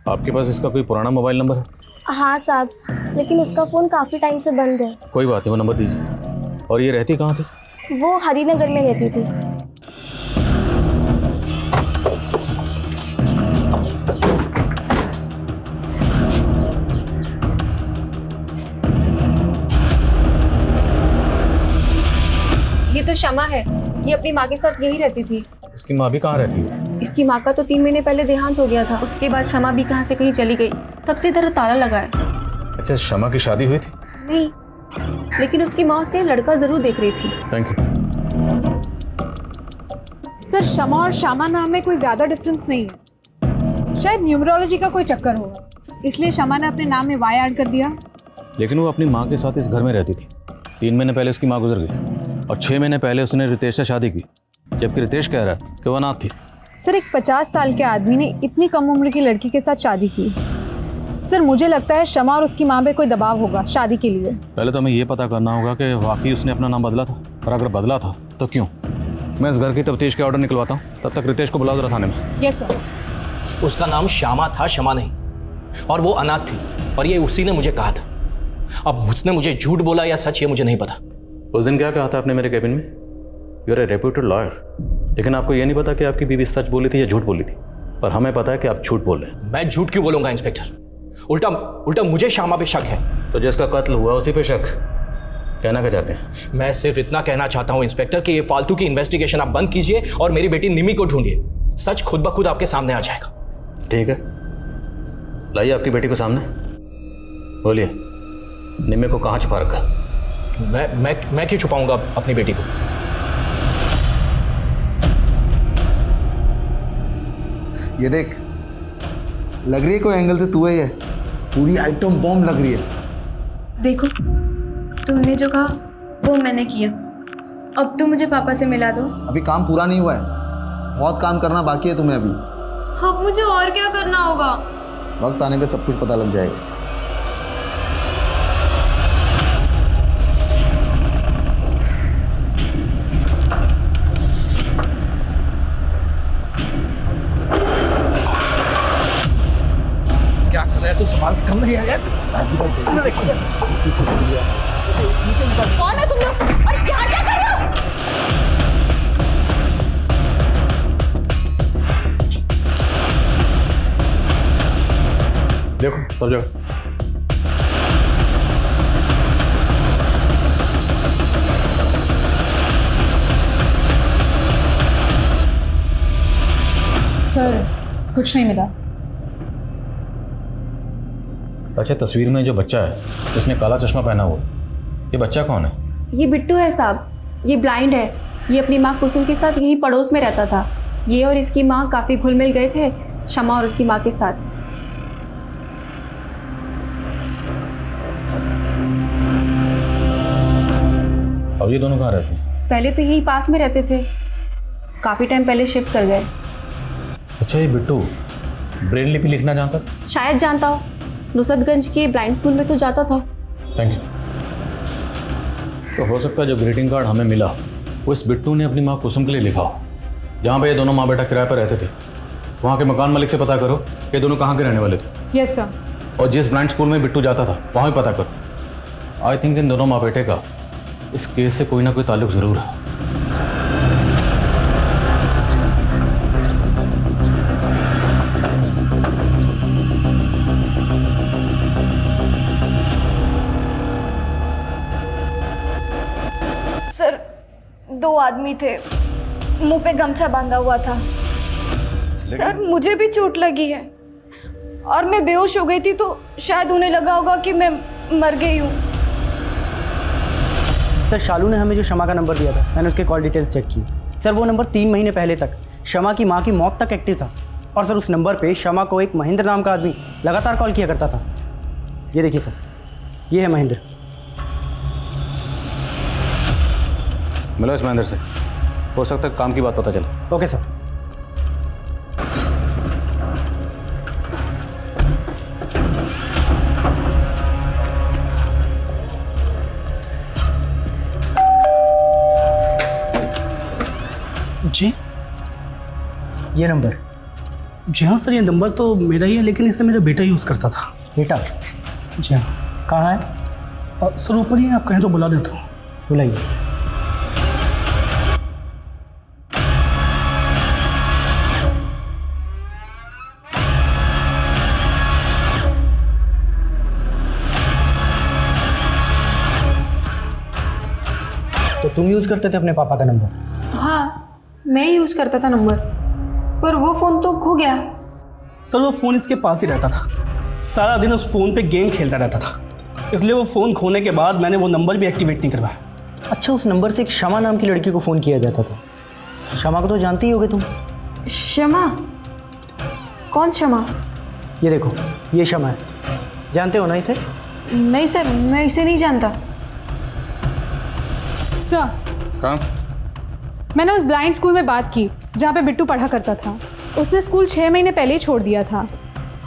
आपके पास इसका कोई पुराना मोबाइल नंबर है? हाँ साहब, लेकिन उसका फ़ोन काफ़ी टाइम से बंद है। कोई बात नहीं, वो नंबर दीजिए। और ये रहती कहाँ थी? वो हरिनगर में रहती थी। ये तो शमा है, ये अपनी माँ के साथ यही रहती थी। इसकी माँ भी कहाँ रहती है? इसकी माँ का तो 3 महीने पहले देहांत हो गया था। उसके बाद शमा भी कहाँ से कहीं चली गई, तब से इधर ताला लगा है। अच्छा, शमा की शादी हुई थी? नहीं, लेकिन उसकी माँ उसके लड़का ज़रूर देख रही थी। Thank you. सर शमा और श्यामा नाम में कोई ज़्यादा डिफरेंस नहीं है, शायद न्यूमरोलॉजी का कोई चक्कर होगा, इसलिए शमा ने अपने नाम में वाई ऐड कर दिया। लेकिन वो अपनी माँ के साथ इस घर में रहती थी। 3 महीने पहले उसकी माँ गुजर गई और 6 महीने पहले उसने रितेश से शादी की, जबकि रितेश कह रहा है कि वो अनाथ थी। सर एक 50 साल के आदमी ने इतनी कम उम्र की लड़की के साथ शादी की। सर मुझे लगता है शमा और उसकी माँ पे कोई दबाव होगा शादी के लिए। पहले तो हमें ये पता करना होगा कि वाकई उसने अपना नाम बदला था, और अगर बदला था तो क्यों। मैं इस घर की तफ्तीश के ऑर्डर निकलवाता हूँ, तब तक रितेश को बुलाओ जरा थाने में। Yes sir. उसका नाम श्यामा था, शमा नहीं, और वो अनाथ थी, और ये उसी ने मुझे कहा था। अब उसने मुझे झूठ बोला या सच, ये मुझे नहीं पता। उस दिन क्या कहा था आपने मेरे कैबिन में? You are a reputed lawyer, लेकिन आपको ये नहीं पता कि आपकी बीवी सच बोली थी या झूठ बोली थी। पर हमें पता है कि आप झूठ बोल रहे हैं। मैं झूठ क्यों बोलूंगा इंस्पेक्टर? उल्टा मुझे श्यामा पे शक है। तो जिसका कत्ल हुआ उसी पे शक, कहना क्या चाहते हैं? मैं सिर्फ इतना कहना चाहता हूं इंस्पेक्टर कि ये फालतू की इन्वेस्टिगेशन आप बंद कीजिए और मेरी बेटी निमी को ढूंढिए। सच खुद ब खुद आपके सामने आ जाएगा। ठीक है, लाइए आपकी बेटी को सामने, बोलिए निमी को कहाँ छुपा रखा? मैं क्यों छुपाऊंगा अपनी बेटी को? ये देख, लग रही है कोई एंगल से तू ही है, पूरी आइटम बॉम्ब लग रही है। देखो, तुमने जो कहा वो मैंने किया। अब तुम मुझे पापा से मिला दो। अभी काम पूरा नहीं हुआ है, बहुत काम करना बाकी है तुम्हें अभी। अब मुझे और क्या करना होगा? वक्त आने पे सब कुछ पता लग जाएगा। क्या कर रहा है तू? संभाल के कम नहीं आया? कौन है तुम लोग और क्या क्या कर रहे हो? देखो सब जगह। सर कुछ नहीं मिला। अच्छा, तस्वीर में जो बच्चा है जिसने काला चश्मा पहना हुआ, ये बच्चा कौन है? ये बिट्टू है साहब, ये ब्लाइंड है। ये अपनी माँ कुसुम के साथ यही पड़ोस में रहता था। ये और इसकी माँ काफ़ी घुल मिल गए थे शमा और उसकी माँ के साथ। और ये दोनों कहाँ रहते हैं? पहले तो यही पास में रहते थे, काफ़ी टाइम पहले शिफ्ट कर गए। अच्छा, ये बिट्टू ब्रेन लिपि लिखना जानता था? शायद जानता हो, नुसरतगंज के ब्लाइंड स्कूल में तो जाता था। Thank you. तो हो सकता है जो ग्रीटिंग कार्ड हमें मिला वो इस बिट्टू ने अपनी माँ कुसुम के लिए लिखा हो। जहाँ पे ये दोनों माँ बेटा किराए पर रहते थे, वहाँ के मकान मालिक से पता करो ये दोनों कहाँ के रहने वाले थे। Yes sir. और जिस ब्लाइंड स्कूल में बिट्टू जाता था वहाँ भी पता करो। आई थिंक इन दोनों माँ बेटे का इस केस से कोई ना कोई ताल्लुक ज़रूर है। सर 2 आदमी थे, मुंह पे गमछा बांधा हुआ था। सर मुझे भी चोट लगी है और मैं बेहोश हो गई थी, तो शायद उन्हें लगा होगा कि मैं मर गई हूँ। सर शालू ने हमें जो शमा का नंबर दिया था, मैंने उसके कॉल डिटेल्स चेक की। सर वो नंबर 3 महीने पहले तक शमा की माँ की मौत तक एक्टिव था। और सर उस नंबर पे शमा को एक महेंद्र नाम का आदमी लगातार कॉल किया करता था। ये देखिए सर, ये है महेंद्र। मिलो इस महेंद्र से, हो सकता है काम की बात पता चले। Okay sir. जी ये नंबर? जी हाँ सर, ये नंबर तो मेरा ही है, लेकिन इसे मेरा बेटा यूज़ करता था। बेटा? जी हाँ। कहाँ है? सर ऊपर ही, आप कहें तो बुला देता हूँ। बुलाइए। तो तुम यूज़ करते थे अपने पापा का नंबर? हाँ, मैं यूज़ करता था नंबर, पर वो फ़ोन तो खो गया। सर वो फ़ोन इसके पास ही रहता था, सारा दिन उस फ़ोन पे गेम खेलता रहता था। इसलिए वो फ़ोन खोने के बाद मैंने वो नंबर भी एक्टिवेट नहीं करवाया। अच्छा, उस नंबर से एक शमा नाम की लड़की को फ़ोन किया जाता था। शमा को तो जानती ही होगे तुम। शमा? कौन शमा? ये देखो, ये शमा है, जानते हो ना इसे? नहीं सर, मैं इसे नहीं जानता। सर, कहाँ? मैंने उस ब्लाइंड स्कूल में बात की जहाँ पे बिट्टू पढ़ा करता था। उसने स्कूल 6 महीने पहले ही छोड़ दिया था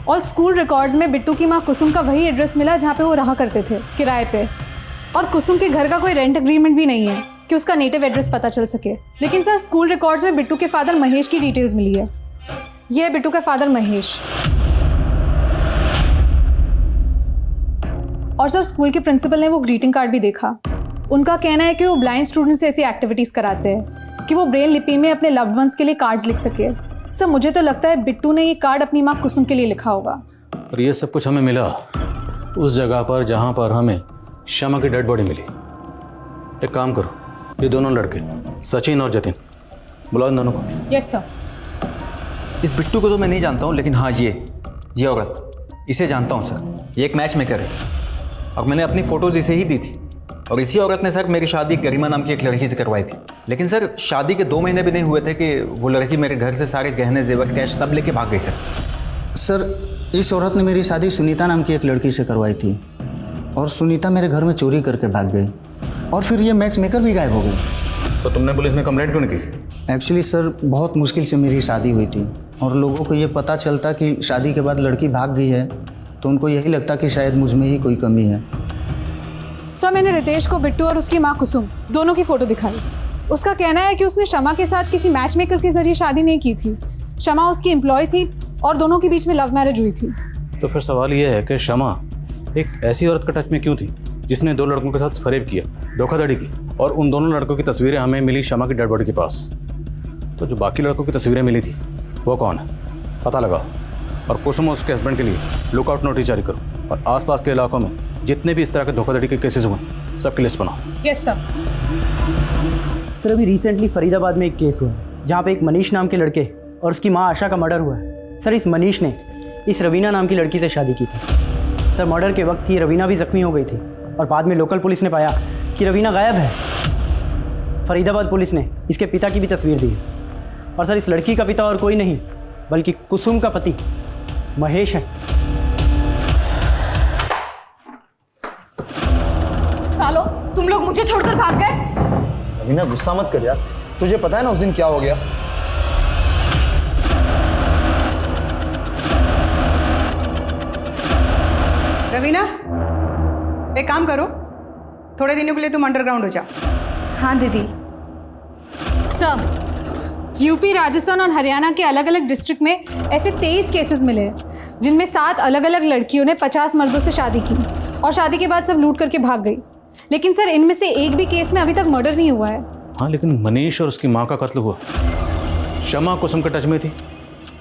और स्कूल रिकॉर्ड्स में बिट्टू की माँ कुसुम का वही एड्रेस मिला जहाँ पे वो रहा करते थे, किराए पे। और कुसुम के घर का कोई रेंट एग्रीमेंट भी नहीं है कि उसका नेटिव एड्रेस पता चल सके। लेकिन सर, स्कूल रिकॉर्ड्स में बिट्टू के फादर महेश की डिटेल्स मिली है। ये है बिट्टू का फादर महेश। और सर, स्कूल के प्रिंसिपल ने वो ग्रीटिंग कार्ड भी देखा। उनका कहना है कि वो ब्लाइंड स्टूडेंट्स से ऐसी एक्टिविटीज़ कराते हैं कि वो ब्रेल लिपि में अपने लव्ड वंस के लिए कार्ड्स लिख सके। सर, मुझे तो लगता है बिट्टू ने ये कार्ड अपनी माँ कुसुम के लिए लिखा होगा। और ये सब कुछ हमें मिला उस जगह पर जहाँ पर हमें शमा की डेड बॉडी मिली। एक काम करो, ये दोनों लड़के सचिन और जतिन, बुलाओ इन दोनों को। Yes sir. इस बिट्टू को तो मैं नहीं जानता हूँ, लेकिन हाँ, ये औरत, इसे जानता हूँ सर। ये एक मैच मेकर है और मैंने अपनी फ़ोटोज़ इसे ही दी थी। और इसी औरत ने सर मेरी शादी गरिमा नाम की एक लड़की से करवाई थी। लेकिन सर, शादी के 2 महीने भी नहीं हुए थे कि वो लड़की मेरे घर से सारे गहने, जेवर, कैश सब लेके भाग गई सर। सर, इस औरत ने मेरी शादी सुनीता नाम की एक लड़की से करवाई थी और सुनीता मेरे घर में चोरी करके भाग गई और फिर ये मैच मेकर भी गायब हो गई। तो तुमने पुलिस में कंप्लेंट क्यों नहीं की? एक्चुअली सर, बहुत मुश्किल से मेरी शादी हुई थी और लोगों को ये पता चलता कि शादी के बाद लड़की भाग गई है तो उनको यही लगता कि शायद मुझ में ही कोई कमी है। सर, मैंने रितेश को बिट्टू और उसकी माँ कुसुम दोनों की फ़ोटो दिखाई। उसका कहना है कि उसने शमा के साथ किसी मैच मेकर के जरिए शादी नहीं की थी। शमा उसकी एम्प्लॉय थी और दोनों के बीच में लव मैरिज हुई थी। तो फिर सवाल ये है कि शमा एक ऐसी औरत का टच में क्यों थी जिसने 2 लड़कों के साथ फरेब किया, धोखाधड़ी की, और उन दोनों लड़कों की तस्वीरें हमें मिली शमा की डेड बॉडी के पास। तो जो बाकी लड़कों की तस्वीरें मिली थी वो कौन है, पता लगाओ। और कुसुम और उसके हस्बैंड के लिए लुकआउट नोटिस जारी करो और आसपास के इलाकों में जितने भी इस तरह के धोखाधड़ी के केसेस हुए सबकी लिस्ट बनाओ। Yes sir. सर, अभी रिसेंटली फरीदाबाद में एक केस हुआ जहाँ पे एक मनीष नाम के लड़के और उसकी माँ आशा का मर्डर हुआ है। सर, इस मनीष ने इस रवीना नाम की लड़की से शादी की थी। सर, मर्डर के वक्त ही रवीना भी जख्मी हो गई थी और बाद में लोकल पुलिस ने पाया कि रवीना गायब है। फरीदाबाद पुलिस ने इसके पिता की भी तस्वीर दी है। और सर, इस लड़की का पिता और कोई नहीं बल्कि कुसुम का पति महेश है। सालो, तुम लोग मुझे छोड़कर भाग गए। रवीना, गुस्सा मत कर यार, तुझे पता है ना उस दिन क्या हो गया। रवीना, एक काम करो, थोड़े दिनों के लिए तुम अंडरग्राउंड हो जाओ। हाँ दीदी। सर, यूपी, राजस्थान और हरियाणा के अलग अलग डिस्ट्रिक्ट में ऐसे 23 केसेस मिले जिनमें 7 अलग अलग लड़कियों ने 50 मर्दों से शादी की और शादी के बाद सब लूट करके भाग गई। लेकिन सर, इनमें से एक भी केस में अभी तक मर्डर नहीं हुआ है। हाँ, लेकिन मनीष और उसकी माँ का कत्ल हुआ। शमा कुसुम के टच में थी,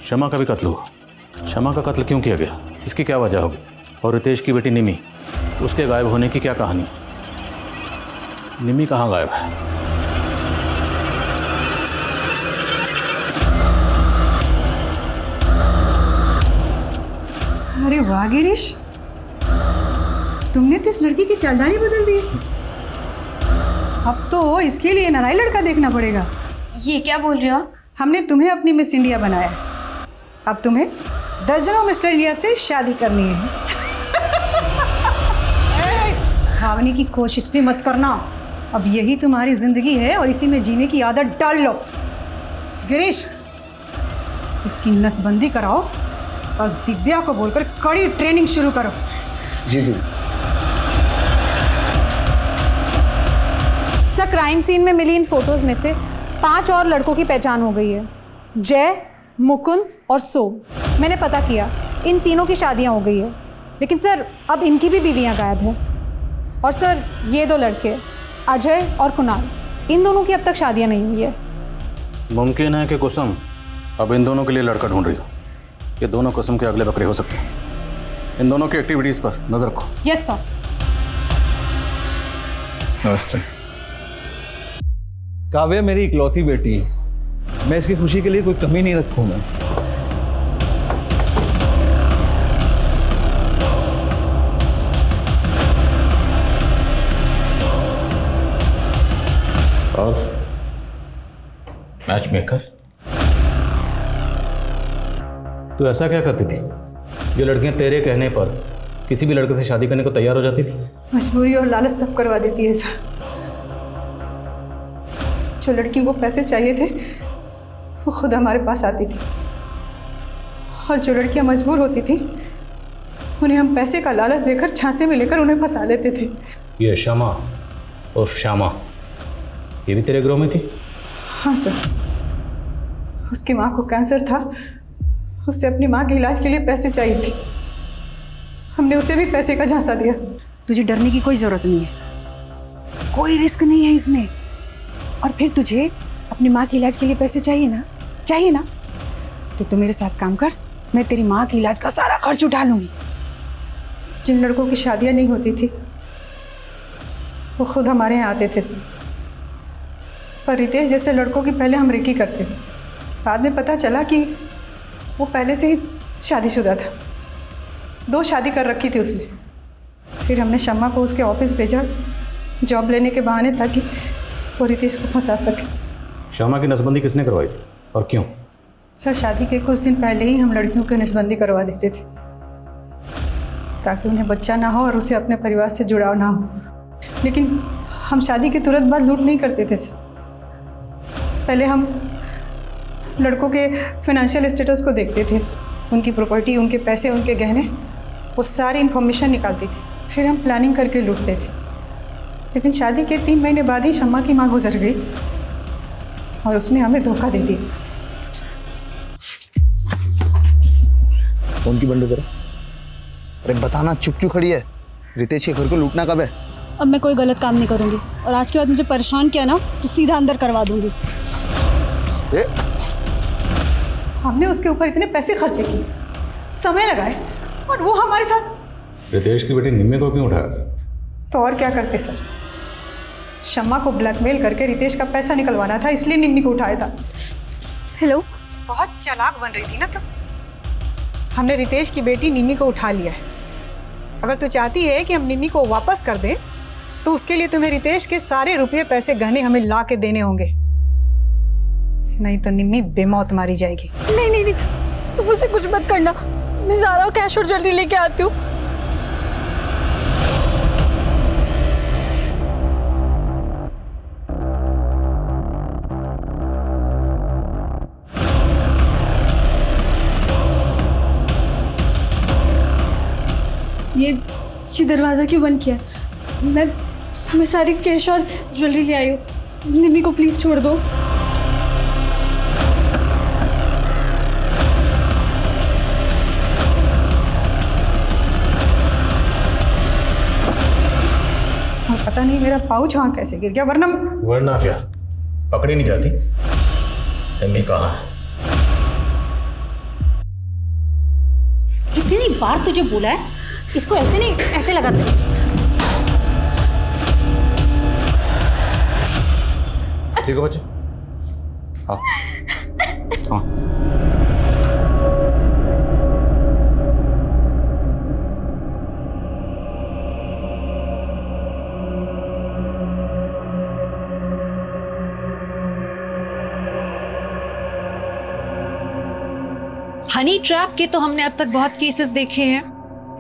शमा का भी कत्ल हुआ। शमा का कत्ल क्यों किया गया, इसकी क्या वजह होगी? और रितेश की बेटी निमी, उसके गायब होने की क्या कहानी? निमी कहाँ गायब है? अरे वाह गिरीश, तुमने तो इस लड़की की चालडाली बदल दी। अब तो इसके लिए नया लड़का देखना पड़ेगा। ये क्या बोल रहे हो? हमने तुम्हें अपनी मिस इंडिया बनाया, अब तुम्हें दर्जनों मिस्टर इंडिया से शादी करनी है। भागने की कोशिश भी मत करना, अब यही तुम्हारी जिंदगी है और इसी में जीने की आदत डाल लो। गिरीश, इसकी नसबंदी कराओ और दिव्या को बोलकर कड़ी ट्रेनिंग शुरू करो। जी दी। सर, क्राइम सीन में मिली इन फोटोज में से 5 और लड़कों की पहचान हो गई है। जय, मुकुंद और सोम। मैंने पता किया, इन तीनों की शादियां हो गई है। लेकिन सर, अब इनकी भी बीवियां गायब हैं। और सर, ये 2 लड़के अजय और कुणाल, इन दोनों की अब तक शादियां नहीं हुई है। मुमकिन है कि कुसुम अब इन दोनों के लिए लड़का ढूंढ रही हो। ये दोनों कुसुम के अगले बकरे हो सकते हैं। इन दोनों की एक्टिविटीज पर नजर रखो। Yes sir. नमस्ते। काव्या मेरी इकलौती बेटी है, मैं इसकी खुशी के लिए कोई कमी नहीं रखूंगा। और मैच मेकर, तू ऐसा क्या करती थी जो लड़कियां तेरे कहने पर किसी भी लड़के से शादी करने को तैयार हो जाती थी? मजबूरी और लालच सब करवा देती है सर। जो लड़कियों को पैसे चाहिए थे वो खुद हमारे पास आती थी, और जो लड़कियां मजबूर होती थी उन्हें हम पैसे का लालच देकर झांसे में लेकर उन्हें फंसा लेते थे। ये शमा और श्यामा, ये भी तेरे ग्रोह में थी? हाँ सर, उसकी माँ को कैंसर था, उसे अपनी माँ के इलाज के लिए पैसे चाहिए थे। हमने उसे भी पैसे का झांसा दिया। तुझे डरने की कोई ज़रूरत नहीं है, कोई रिस्क नहीं है इसमें। और फिर तुझे अपनी माँ के इलाज के लिए पैसे चाहिए ना, तो तू मेरे साथ काम कर, मैं तेरी माँ के इलाज का सारा खर्च उठा लूँगी। जिन लड़कों की शादियाँ नहीं होती थी वो खुद हमारे यहाँ आते थे सर। पर रितेश जैसे लड़कों की पहले हम रेकी करते थे, बाद में पता चला कि वो पहले से ही शादीशुदा था, 2 शादी कर रखी थी उसने। फिर हमने शम्मा को उसके ऑफिस भेजा जॉब लेने के बहाने, ताकि वो रितेश को फंसा सके। शम्मा की नसबंदी किसने करवाई थी और क्यों? सर, शादी के कुछ दिन पहले ही हम लड़कियों की नसबंदी करवा देते थे, ताकि उन्हें बच्चा ना हो और उसे अपने परिवार से जुड़ाव ना हो। लेकिन हम शादी के तुरंत बाद लूट नहीं करते थे सर। पहले हम लड़कों के फाइनेंशियल स्टेटस को देखते थे, उनकी प्रॉपर्टी, उनके पैसे, उनके गहने, वो सारी इन्फॉर्मेशन निकालती थी। फिर हम प्लानिंग करके लूटते थे। लेकिन शादी के 3 महीने बाद ही शम्मा की माँ गुजर गई और उसने हमें धोखा दे दिया। कौन की बंद तेरा? अरे बताना, चुप क्यों खड़ी है? रितेश के घर को लूटना कब है? अब मैं कोई गलत काम नहीं करूँगी, और आज के बाद मुझे परेशान किया ना तो सीधा अंदर करवा दूँगी। हमने उसके ऊपर इतने पैसे खर्चे किए, समय लगाए, और वो हमारे साथ। रितेश की बेटी निम्मी को क्यों उठाया था? तो और क्या करते सर, शम्मा को ब्लैकमेल करके रितेश का पैसा निकलवाना था, इसलिए निम्मी को उठाया था। हेलो, बहुत चालाक बन रही थी ना तुम। हमने रितेश की बेटी निम्मी को उठा लिया है। अगर तू चाहती है कि हम निम्मी को वापस कर दें, तो उसके लिए तुम्हें रितेश के सारे रुपये, पैसे, गहने हमें ला के देने होंगे, नहीं तो निम्मी बेमौत मारी जाएगी। नहीं, तुम मुझसे कुछ मत करना, मैं ज़ारा और कैश और जल्दी लेके आती हूँ। ये दरवाज़ा क्यों बंद किया? मैं सारी कैश और ज्वेलरी ले आई हूँ। निम्मी को प्लीज़ छोड़ दो। पता नहीं मेरा पाउच वहाँ कैसे गिर गया, वरना क्या पकड़ी नहीं जाती? निम्मी कहाँ है? कितनी बार तुझे बोला है इसको ऐसे नहीं, ऐसे लगाते। ठीक है बच्चे, हाँ हाँ। हनी ट्रैप के तो हमने अब तक बहुत केसेस देखे हैं,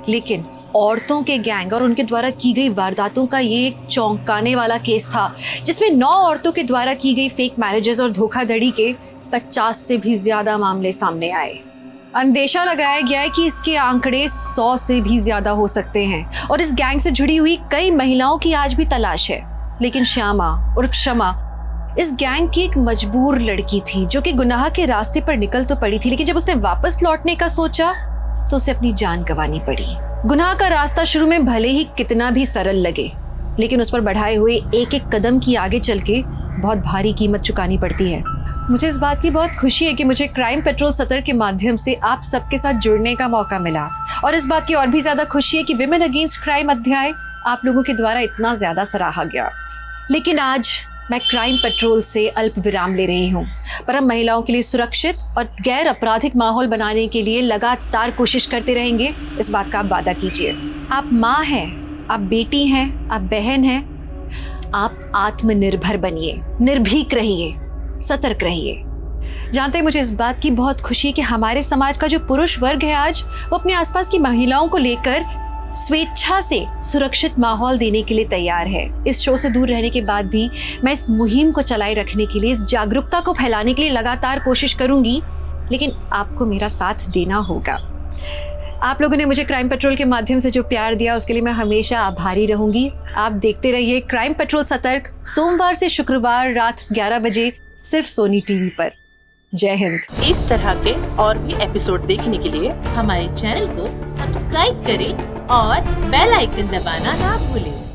लेकिन औरतों के गैंग और उनके द्वारा की गई वारदातों का ये एक चौंकाने वाला केस था, जिसमें 9 औरतों के द्वारा की गई फेक मैरिजेस और धोखाधड़ी के 50 से भी ज्यादा मामले सामने आए। अंदेशा लगाया गया है कि इसके आंकड़े 100 से भी ज्यादा हो सकते हैं, और इस गैंग से जुड़ी हुई कई महिलाओं की आज भी तलाश है। लेकिन श्यामा उर्फ शमा इस गैंग की एक मजबूर लड़की थी, जो कि गुनाह के रास्ते पर निकल तो पड़ी थी, लेकिन जब उसने वापस लौटने का सोचा तो उसे अपनी जान गंवानी पड़ी। गुनाह का रास्ता शुरू में भले ही कितना भी सरल लगे, लेकिन उस पर बढ़ाए हुए एक एक कदम की आगे चल के बहुत भारी कीमत चुकानी पड़ती है। मुझे इस बात की बहुत खुशी है कि मुझे क्राइम पेट्रोल सतर के माध्यम से आप सबके साथ जुड़ने का मौका मिला, और इस बात की और भी ज्यादा खुशी है कि विमेन अगेंस्ट क्राइम अध्याय आप लोगों के द्वारा इतना ज्यादा सराहा गया। लेकिन आज मैं क्राइम पेट्रोल से अल्प विराम ले रही हूँ, पर हम महिलाओं के लिए सुरक्षित और गैर आपराधिक माहौल बनाने के लिए लगातार कोशिश करते रहेंगे। इस बात का आप वादा कीजिए। आप माँ हैं, आप बेटी हैं, आप बहन हैं, आप आत्मनिर्भर बनिए, निर्भीक रहिए, सतर्क रहिए। जानते हैं, मुझे इस बात की बहुत खुशी है कि हमारे समाज का जो पुरुष वर्ग है आज, वो अपने आसपास की महिलाओं को लेकर स्वेच्छा से सुरक्षित माहौल देने के लिए तैयार है। इस शो से दूर रहने के बाद भी मैं इस मुहिम को चलाए रखने के लिए, इस जागरूकता को फैलाने के लिए लगातार कोशिश करूंगी, लेकिन आपको मेरा साथ देना होगा। आप लोगों ने मुझे क्राइम पेट्रोल के माध्यम से जो प्यार दिया, उसके लिए मैं हमेशा आभारी रहूंगी। आप देखते रहिए क्राइम पेट्रोल सतर्क, सोमवार से शुक्रवार रात 11 बजे सिर्फ सोनी टीवी पर। जय हिंद। इस तरह के और भी एपिसोड देखने के लिए हमारे चैनल को सब्सक्राइब करें और बेल आइकन दबाना ना भूलें।